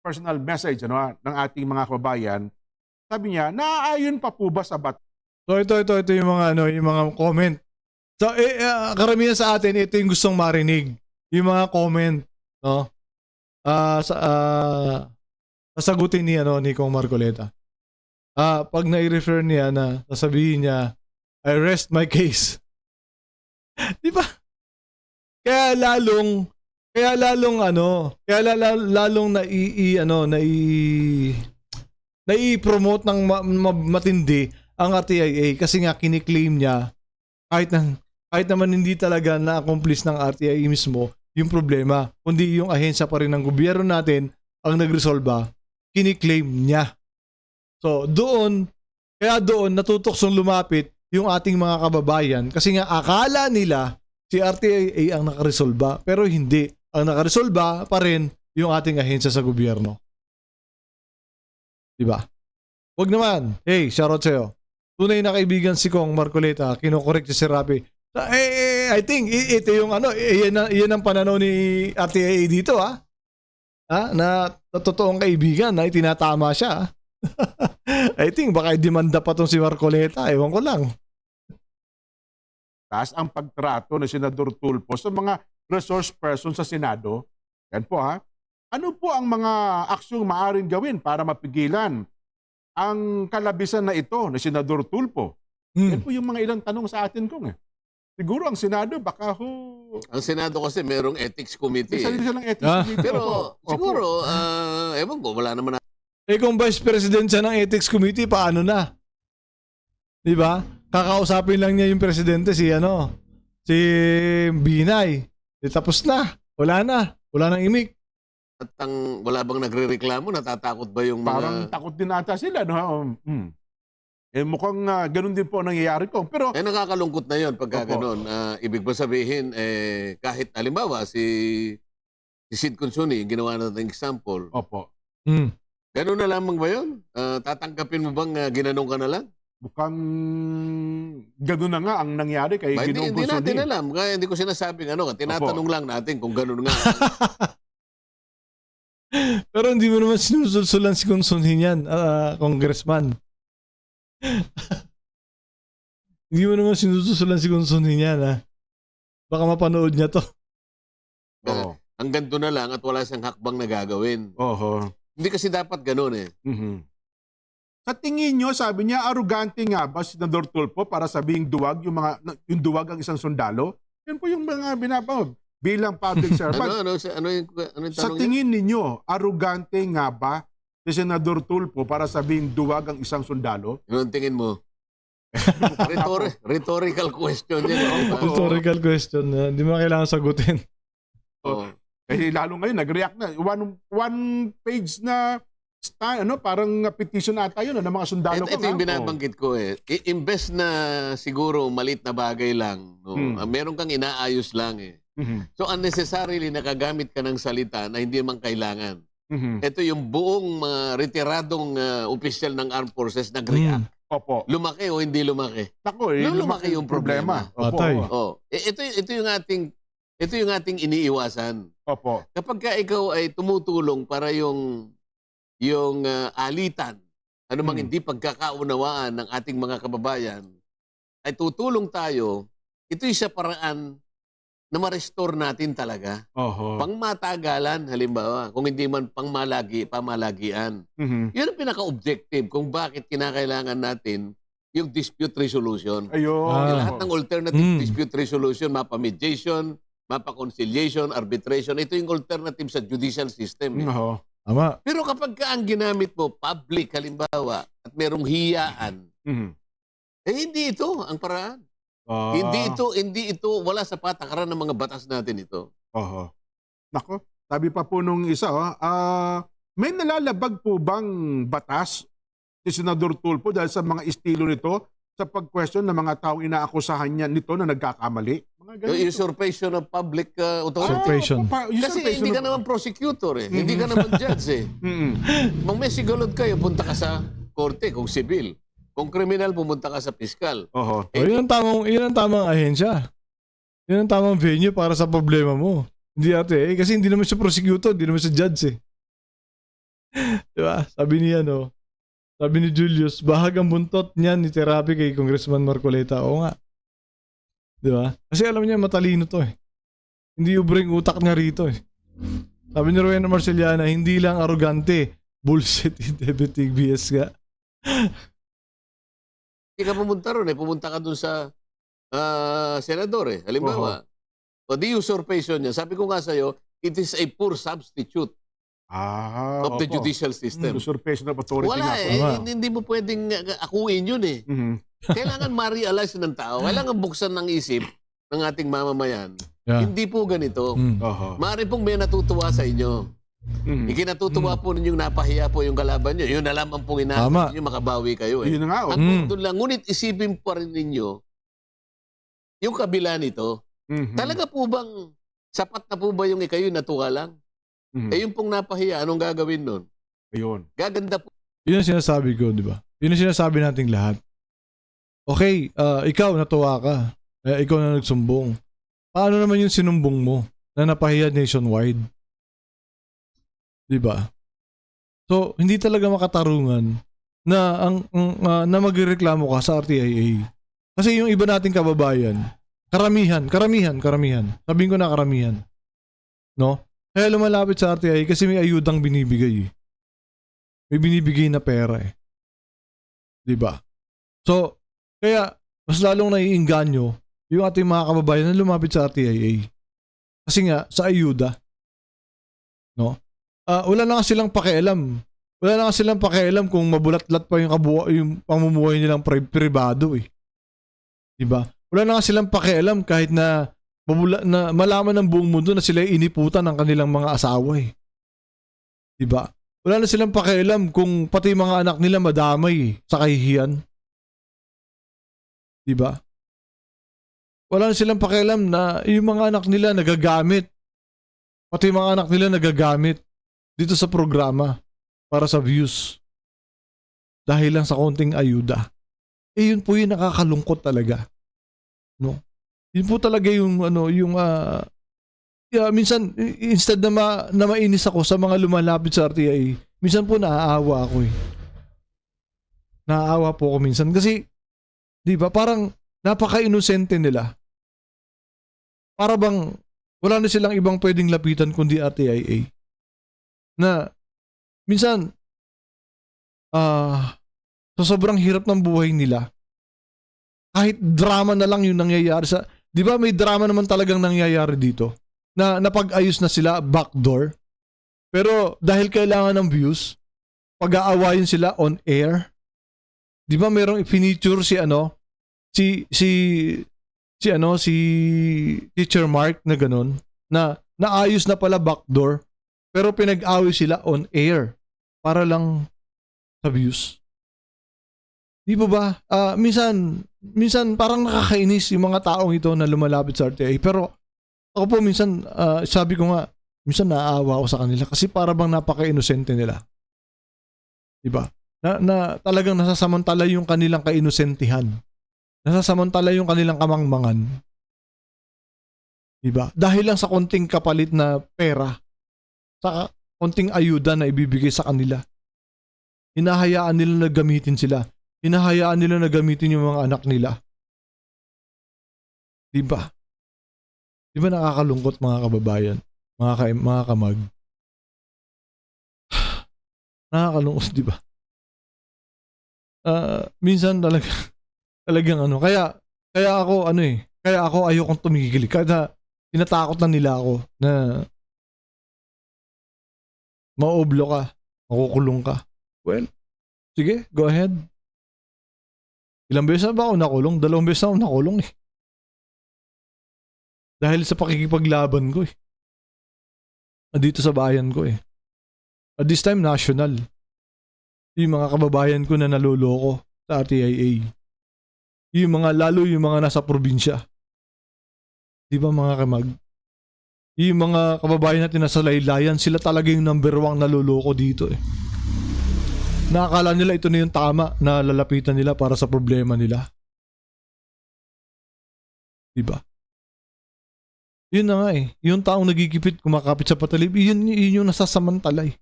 Personal message ng ating mga kababayan. Sabi niya, naaayon pa po ba sa batas? So ito yung mga yung mga comment. So karamihan sa atin ito yung gustong marinig. Yung mga comment, no? Sasagutin ni Kong Marcoleta. Pag na-refer niya na sasabihin niya, I rest my case. Di ba? Kaya lalong nai-promote ng matindi ang RTIA kasi nga kiniklaim niya kahit naman hindi talaga na-accomplish ng RTIA mismo yung problema, kundi yung ahensya pa rin ng gobyerno natin ang nagresolba, kiniklaim niya. So doon natutuksong lumapit yung ating mga kababayan kasi nga akala nila si RTIA ang nakaresolba, pero hindi. Ang nakaresolba pa rin yung ating ahensya sa gobyerno. Diba? Wag naman. Hey, shoutout sa'yo. Tunay na kaibigan si Kong Marcoleta, kinokorek si Rapi. I think ito yung yan ang pananaw ni RTIA dito na totoong kaibigan na itinatama siya. I think baka demanda pa tong si Marcoleta, ewan ko lang. Taas ang pagtrato ni Senador Tulfo sa mga resource person sa Senado. Yan po Ano po ang mga aksyong maaaring gawin para mapigilan ang kalabisan na ito ni Senador Tulfo? Yan po yung mga ilang tanong sa atin Siguro ang Senado baka Ang Senado kasi merong ethics committee. Isa din siya ng ethics committee. Pero Opo. siguro, ewan ko, wala naman. Kung vice president siya ng ethics committee, paano na? Di ba? Kakausapin lang niya yung presidente si Binay. Tapos na. Wala na. Wala nang imik. At wala bang nagrereklamo? Natatakot ba yung mga... Parang takot din ata sila. No? Mukhang ganun din po ang nangyayari ko. Pero, nakakalungkot na yun pagka ganun. Ibig ba sabihin, kahit halimbawa si Sid Consuni, ginawa natin example. Opo. Ganun na lamang ba yun? Tatanggapin mo bang ginanong ka na lang? Mukhang ganun na nga ang nangyari kay Ginoong Hindi Consuni. natin alam. Kaya hindi ko sinasabing tinatanong lang natin kung ganun nga. Pero hindi mo naman sinusulsulan si Consuni yan, congressman. Hindi mo naman sinususulan si Consuni niyan, ha? Baka mapanood niya to. Ang ganito na lang at wala siyang hakbang na gagawin. Hindi kasi dapat ganun eh. Sa tingin nyo, sabi niya, arugante nga ba si Senador Tulfo para sabihing duwag, yung duwag ang isang sundalo? Yan po yung mga binabawag bilang public servant. Ano yung sa tingin ninyo, arugante nga ba si Senador Tulfo para sabihing duwag ang isang sundalo? Ano ang tingin mo? Rhetorical question yan. Rhetorical question na hindi mo kailangan sagutin. Kasi lalo ngayon, nag-react na. One page na parang petition ata yun ng mga sundalo ko. Ito yung binabanggit ko eh. Imbes na siguro malit na bagay lang, meron kang inaayos lang eh. So unnecessarily nakagamit ka ng salita na hindi man kailangan. Ito yung buong retiradong opisyal ng Armed Forces nag-react. Opo. Lumaki o hindi lumaki? Lumaki yung problema. Opo. Ito yung ating iniiwasan. Opo. Kapag ka ikaw ay tumutulong para yung alitan, anumang hindi pagkakaunawaan ng ating mga kababayan, ay tutulong tayo, ito yung sa paraan na ma-restore natin talaga. Pangmatagalan, halimbawa, kung hindi man pamalagian. Yun ang pinaka-objective kung bakit kinakailangan natin yung dispute resolution. Lahat ng alternative dispute resolution, mapa-mediation, mapa-conciliation, arbitration, ito yung alternative sa judicial system. Tama. Pero kapag ang ginamit mo, public halimbawa, at merong hiyaan, hindi ito ang paraan. Hindi ito, wala sa patakaran ng mga batas natin ito. Nako, sabi pa po nung isa, may nalalabag po bang batas si Senador Tulfo dahil sa mga estilo nito sa pag-question ng mga tao inaakusahan niya nito na nagkakamali? Usurpation of public authority. Usurpation. Kasi hindi ka naman prosecutor eh. Hindi ka naman judge eh. Kung may sigulod kayo, punta ka sa korte kung civil. Kung criminal, pumunta ka sa piskal. Yun ang tamang ahensya. Yun ang tamang venue para sa problema mo. Hindi kasi hindi naman siya prosecutor, hindi naman siya judge eh. Diba? Sabi ni Julius, bahag ang buntot niyan ni therapy kay Congressman Marcoleta. Oo nga. Diba? Kasi alam niya matalino to eh. Hindi ubring utak niya rito eh. Sabi ni Rowena Marceliana, hindi lang arrogante, bullshit, Deputy BS ka. Hindi ka pumunta ron eh. Pumunta ka dun sa senador eh. Halimbawa, o di usurpation niya. Sabi ko nga sa'yo, it is a poor substitute of the judicial system. Usurpation of authority. Wala eh. Hindi mo pwedeng akuin yun eh. Kailangan ma-realize ng tao. Kailangan buksan ng isip ng ating mamamayan. Hindi po ganito. Maaari pong may natutuwa sa inyo. Ikinatutuwa po ninyong napahiya po yung kalaban nyo. Yun na lamang pong inaabot nyo, makabawi kayo eh. Yun na nga. Ang doon lang, ngunit isipin pa rin ninyo yung kabila nito. Talaga po bang, sapat na po ba yung kayo natuwa lang? Yung pong napahiya, anong gagawin nun? Ayun. Gaganda po. Yun ang sinasabi ko, di ba? Yun ang sinasabi nating lahat. Okay, ikaw natuwa ka. Ikaw na nagsumbong. Paano naman yung sinumbong mo na napahiya nationwide? Di ba? So, hindi talaga makatarungan na na magreklamo ka sa RTIA. Kasi yung iba nating kababayan, karamihan. Sabihin ko na karamihan. No? Kaya lumalapit sa RTIA kasi may ayudang binibigay. May binibigay na pera eh. Di ba? So, kaya mas lalong naiinganyo yung ating mga kababayan na lumapit sa RTIA. Kasi nga, sa ayuda. No? Wala na nga silang pakialam. Wala na nga silang pakialam kung mabulat-lat pa yung pamumuhay nilang pribado eh. Diba? Wala na nga silang pakialam kahit na malaman ng buong mundo na sila iniputan ng kanilang mga asawa eh. Diba? Wala na silang pakialam kung pati mga anak nila madamay sa kahihiyan. Diba? Wala na silang pakialam na yung mga anak nila nagagamit. Pati mga anak nila nagagamit dito sa programa para sa views. Dahil lang sa konting ayuda. Yun po yung nakakalungkot talaga. No? Yun po talaga yung minsan instead na mainis ako sa mga lumalapit sa RTI, minsan po naaawa ako eh. Naaawa po ako minsan kasi 'di ba parang napaka-inosente nila. Para bang wala na silang ibang pwedeng lapitan kundi RTIA. Na minsan sa sobrang hirap ng buhay nila, kahit drama na lang yung nangyayari sa, 'di ba may drama naman talagang nangyayari dito na napag-ayos na sila backdoor. Pero dahil kailangan ng views, pag-aawayin sila on air. 'Di ba merong finiture si Teacher Mark na ganun, na naayos na pala backdoor pero pinag-away sila on air para lang sa views. Di ba? Minsan parang nakakainis yung mga taong ito na lumalapit sa RTI. Pero ako po minsan, sabi ko nga, minsan naaawa ako sa kanila kasi para bang napaka-inosente nila. Di ba? Na talagang nasasamantala yung kanilang kainosentihan. Nasasamantala yung kanilang kamangmangan. Di ba? Dahil lang sa konting kapalit na pera, sa konting ayuda na ibibigay sa kanila, hinahayaan nila na gamitin sila. Hinahayaan nila na gamitin yung mga anak nila. Diba? Diba nakakalungkot mga kababayan? Mga kamag? Nakakalungkot, diba? Minsan talagang kaya ako ayokong tumigil. Kaya tinatakot na nila ako na maoblo ka, makukulong ka. Well, sige, go ahead. Ilang beses na ba ako nakulong? 2 beses na ako nakulong eh. Dahil sa pakikipaglaban ko eh. Dito sa bayan ko eh. At this time, national. Yung mga kababayan ko na naloloko sa RTIA. Lalo yung mga nasa probinsya. Di ba mga kamag? Yung mga kababayan natin nasa laylayan, sila talaga yung number 1 naloloko dito eh. Nakakala nila ito na yung tama na lalapitan nila para sa problema nila. Diba? Yun na nga eh. Yung taong nagigipit, kumakapit sa patalib, yun yung nasasamantala eh.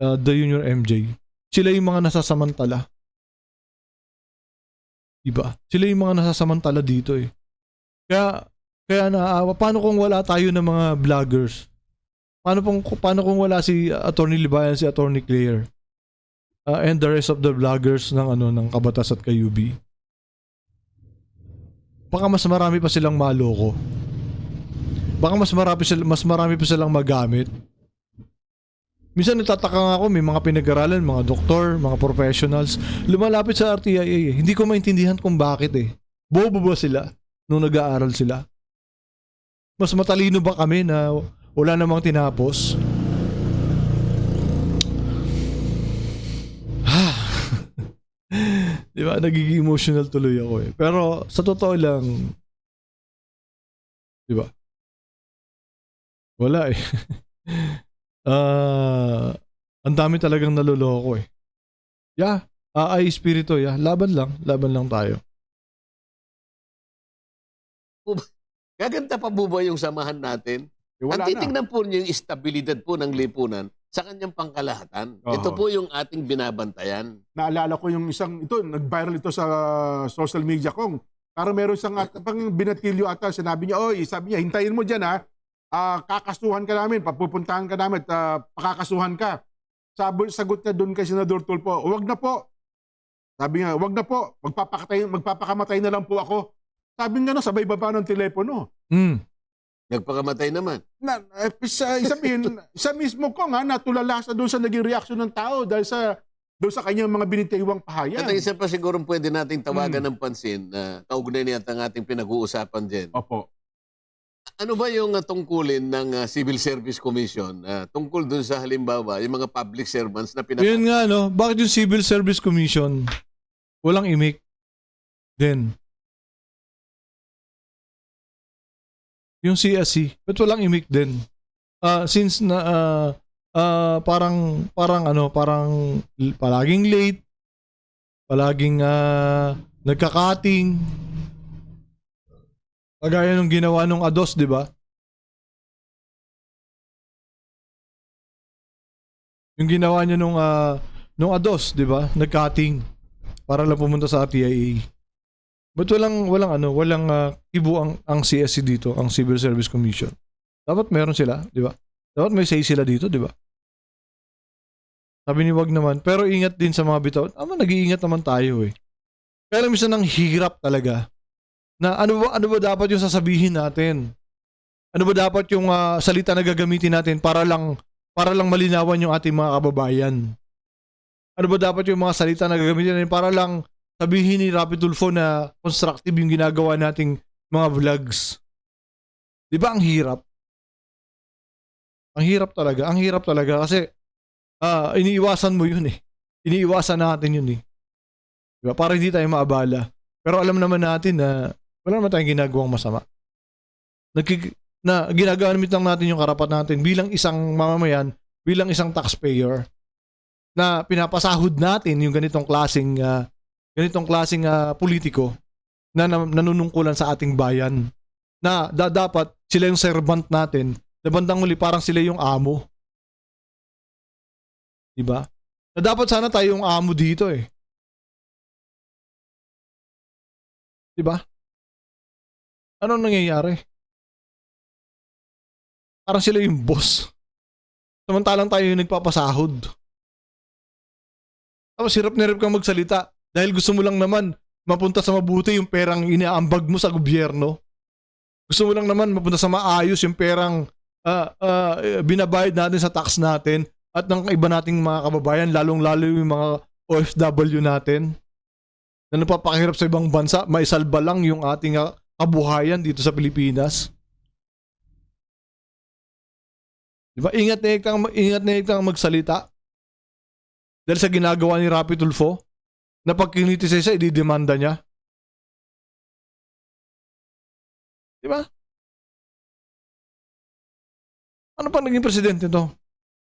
The Junior MJ. Sila yung mga nasasamantala. Diba? Sila yung mga nasasamantala dito eh. Kaya naaawa. Paano kung wala tayo ng mga vloggers? Paano kung wala si Attorney Libayan, si Attorney Claire? And the rest of the vloggers ng Kabatas at Kayubi. Baka mas marami pa silang maloko. Baka mas marami pa silang magamit. Minsan natataka nga ako, may mga pinag-aralan, mga doktor, mga professionals, lumalapit sa RTIA eh. Hindi ko maintindihan kung bakit eh. Bobo ba sila nung nag-aaral sila? Mas matalino ba kami na wala namang tinapos? Diba? Nagiging emotional tuloy ako eh. Pero sa totoo lang, diba? Wala eh. Ang dami talagang naloloko eh. Yeah, ay espiritu, yeah. Laban lang tayo. Gaganda pa po ba yung samahan natin? Ang titingnan po niyo yung estabilidad po ng lipunan sa kanyang pangkalahatan. Ito po yung ating binabantayan. Naalala ko yung nag-viral ito sa social media kong. Parang meron siyang pang binatilyo ata, sabi niya, hintayin mo dyan ha, kakasuhan ka namin, papupuntahan ka namin, pakakasuhan ka. Sagot niya doon kay Senador Tulfo, wag na po. Sabi niya, wag na po, magpapakamatay na lang po ako. Sabi nga sabay baba ng telepono. Nagpakamatay naman. Sabihin, sa mismo ko nga, natulala sa doon sa naging reaksyon ng tao dahil doon sa kanyang mga binitiwang pahayag. At isa pa siguro pwede nating tawagan ng pansin na kaugnay niya ang ating pinag-uusapan din. Opo. Ano ba yung tungkulin ng Civil Service Commission tungkol dun sa halimbawa, yung mga public servants na Yun nga, no? Bakit yung Civil Service Commission walang imik din? Yung CSC, ba't walang imik din? Since na parang palaging late, palaging nagkakating. Kagaya nung ginawa nung ADOS, di ba? Yung ginawa niya nung ADOS, di ba? Nagcutting para lang pumunta sa RTIA. But walang kibo ang CSC dito, ang Civil Service Commission. Dapat meron sila, di ba? Dapat may say sila dito, di ba? Sabi ni wag naman, pero ingat din sa mga bitaw. Nag-iingat naman tayo eh. Pero minsan ang hirap talaga na ano ba dapat yung sasabihin natin? Ano ba dapat yung salita na gagamitin natin para lang malinawan yung ating mga kababayan? Ano ba dapat yung mga salita na gagamitin natin para lang sabihin ni Rapi Tulfo na constructive yung ginagawa nating mga vlogs? Di ba ang hirap? Ang hirap talaga kasi iniiwasan mo yun eh. Iniiwasan natin yun eh. Diba? Para hindi tayo maabala. Pero alam naman natin na wala naman tayong ginagawang masama. Ginagawa lang natin yung karapat natin bilang isang mamamayan, bilang isang taxpayer na pinapasahod natin yung ganitong klaseng politiko na nanunungkulan sa ating bayan. Na dapat sila yung servant natin. Na bandang huli parang sila yung amo. Diba? Na dapat sana tayo yung amo dito eh. Diba? Anong nangyayari? Parang sila yung boss. Samantalang tayo yung nagpapasahod. Tapos hirap na hirap kang magsalita dahil gusto mo lang naman mapunta sa mabuti yung perang inaambag mo sa gobyerno. Gusto mo lang naman mapunta sa maayos yung perang binabayad natin sa tax natin at ng iba nating mga kababayan, lalong-lalo yung mga OFW natin na napapakahirap sa ibang bansa, maisalba lang yung ating kabuhayan dito sa Pilipinas. Diba? Ingat na kang magsalita dahil sa ginagawa ni Rapi Tulfo na pag kinitisa ididemanda niya. Diba? Ano pa naging presidente to?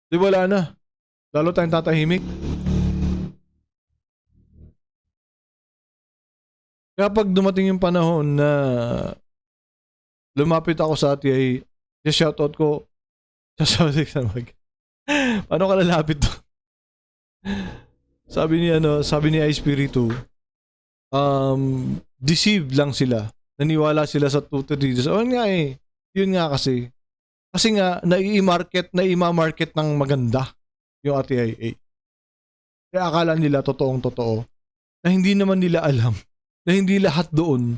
Di wala na. Lalo tayong tatahimik. Kapag dumating yung panahon na lumapit ako sa RTI, shoutout ko, paano ka lalapit to? Sabi ni Espiritu, deceived lang sila. Naniwala sila sa tutorials. Yun nga kasi. Kasi nga, na-i-market ng maganda yung RTIA. Kaya akala nila totoong-totoo na hindi naman nila alam na hindi lahat doon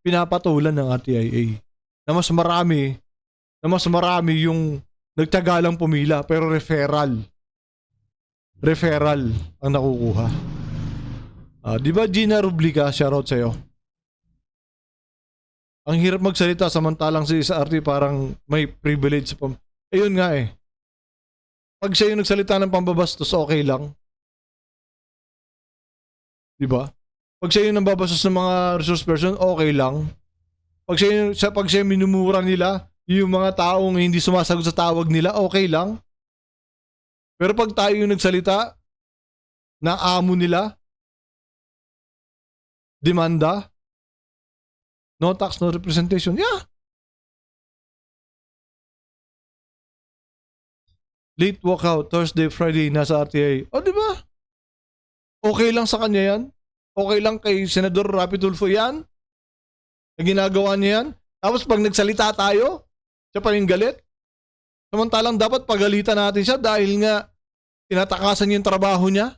pinapatulan ng RTIA. Na mas marami yung nagtagalang pumila pero referral ang nakukuha. Di ba Gina Rublica, shoutout sa'yo? Ang hirap magsalita samantalang si SRT parang may privilege. Ayun nga eh. Pag siya yung nagsalita ng pambabastos, okay lang. Diba? Pag siya yung nambabastos ng mga resource person, okay lang. Pag siya minumura nila, yung mga taong hindi sumasagot sa tawag nila, okay lang. Pero pag tayo yung nagsalita na amo nila, demanda, no tax, no representation. Yeah. Late walkout, Thursday, Friday, nasa RTI. O, di ba? Okay lang sa kanya yan. Okay lang kay Senador Rapi Tulfo yan. Na ginagawa niya yan. Tapos pag nagsalita tayo, siya pa yung galit. Samantalang dapat pagalitan natin siya dahil nga tinatakasan niya yung trabaho niya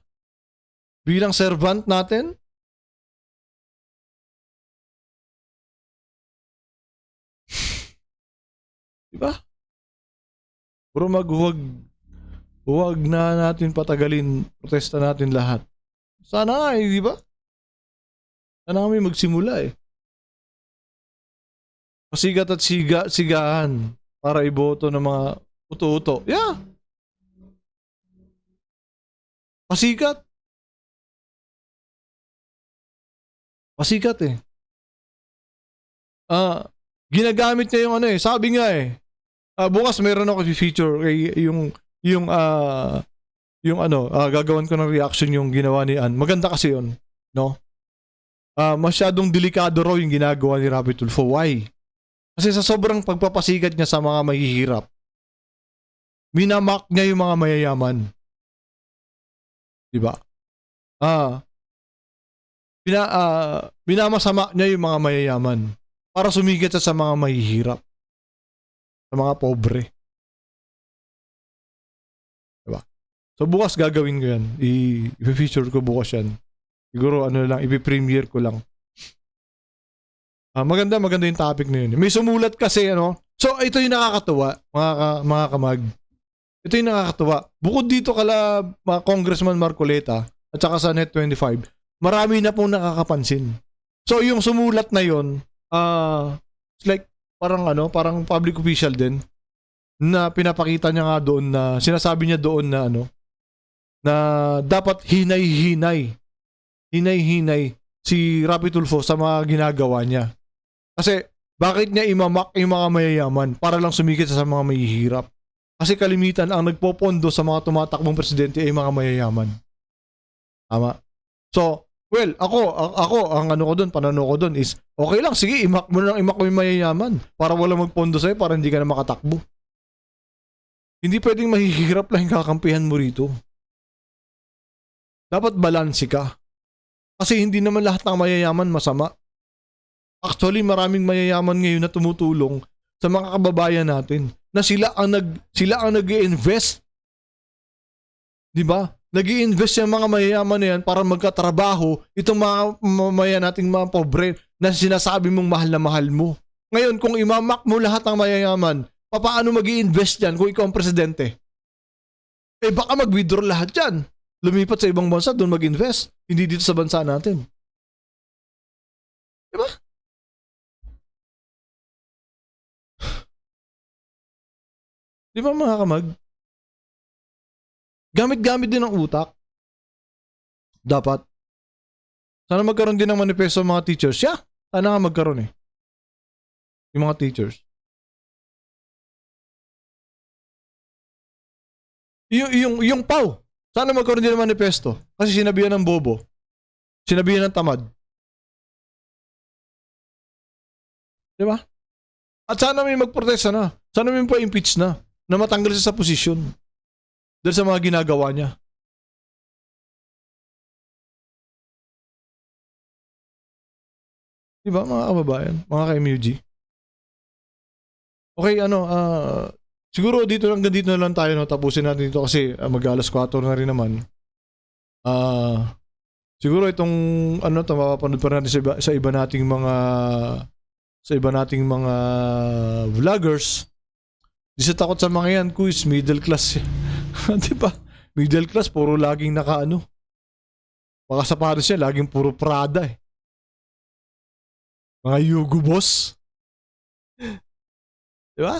bilang servant natin. Diba? Puro huwag na natin patagalin, protesta natin lahat. Sana nga di ba? Sana kami magsimula Pasigat at sigahan para iboto ng mga uto-uto. Yeah. Pasikat ginagamit niya yung sabi nga bukas meron ako feature yung gagawin ko ng reaction yung ginawa ni Ann. Maganda kasi yun, no? Masyadong delikado raw yung ginagawa ni Rapi Tulfo. Why? Kasi sa sobrang pagpapasikat niya sa mga mahihirap, minamak niya yung mga mayayaman. Diba? Minamasama niya yung mga mayayaman para sumigat sa mga mahihirap, sa mga pobre. Diba? So bukas gagawin ko yan. I-feature ko bukas yan. Siguro ipi-premiere ko lang. Maganda yung topic na yun. May sumulat kasi So ito yung nakakatuwa, mga kamag. Ito yung nakakatuwa. Bukod dito kala Congressman Marcoleta at saka sa Net25, marami na pong nakakapansin. So yung sumulat na yun, it's like parang public official din na pinapakita niya nga doon na sinasabi niya doon na na dapat hinay-hinay si Rapi Tulfo sa mga ginagawa niya. Kasi bakit niya imamak yung mga mayayaman para lang sumikit sa mga mahihirap? Kasi kalimitan ang nagpopondo sa mga tumatakbong presidente ay mga mayayaman. Tama. So, well, ako ang pananaw ko doon is okay lang, sige, imak mo yung mayayaman para wala magpondo sa'yo para hindi ka na makatakbo. Hindi pwedeng mahihirap lang yung kakampihan mo rito. Dapat balanse ka. Kasi hindi naman lahat ng mayayaman masama. Actually, maraming mayayaman ngayon na tumutulong sa mga kababayan natin na sila ang nag-i-invest. 'Di ba? Nag-i-invest yung mga mayayaman na yan para magkatrabaho itong mga mamamayan nating mga pobre na sinasabi mong mahal na mahal mo. Ngayon, kung imamak mo lahat ng mayayaman, paano mag-i-invest yan kung ikaw ang presidente? Baka mag-withdraw lahat yan. Lumipat sa ibang bansa, doon mag-invest. Hindi dito sa bansa natin. Diba? Diba mga kamag? Gamit-gamit din ang utak. Dapat. Sana magkaroon din ng manifesto ng mga teachers. Yeah, sana nga magkaroon yung mga teachers. Yung PAW. Sana magkaroon din ng manifesto. Kasi sinabihan ng bobo. Sinabihan ng tamad. Diba? At sana may magprotesta na. Sana may pa-impeach na matanggal siya sa posisyon. Dahil sa mga ginagawa niya. Diba mga kababayan? Mga ka-MUG? Okay, siguro dito na lang tayo, tapusin natin dito kasi mag-alas 4 na rin naman. Siguro itong mapapanood pa natin sa iba nating mga vloggers. Di sa takot sa mga yan, quiz, middle class. Di ba? Middle class, puro laging baka sapatos siya, laging puro Prada Mga Yugo Boss. Di ba?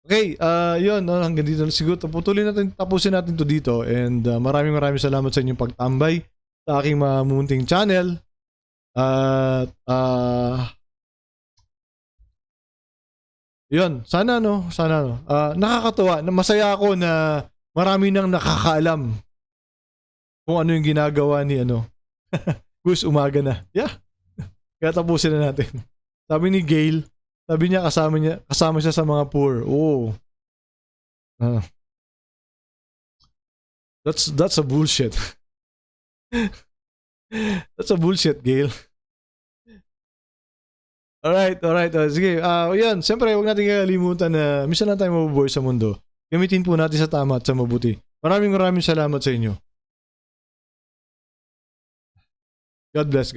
Okay, yun, hanggang dito na siguro. Tapusin natin to dito. And maraming salamat sa inyong pagtambay sa aking munting channel. At yun, sana nakakatuwa, masaya ako na marami nang nakakaalam kung ano yung ginagawa ni Gus, umaga na. Yeah. Kaya tapusin na natin. Sabi ni Gail, sabi niya kasama siya sa mga poor. Oh. That's a bullshit. That's a bullshit, Gail. Alright. Sige, yan. Siyempre, huwag natin kakalimutan na minsan lang tayo mabubuhay sa mundo. Gamitin po natin sa tama at sa mabuti. Maraming salamat sa inyo. God bless.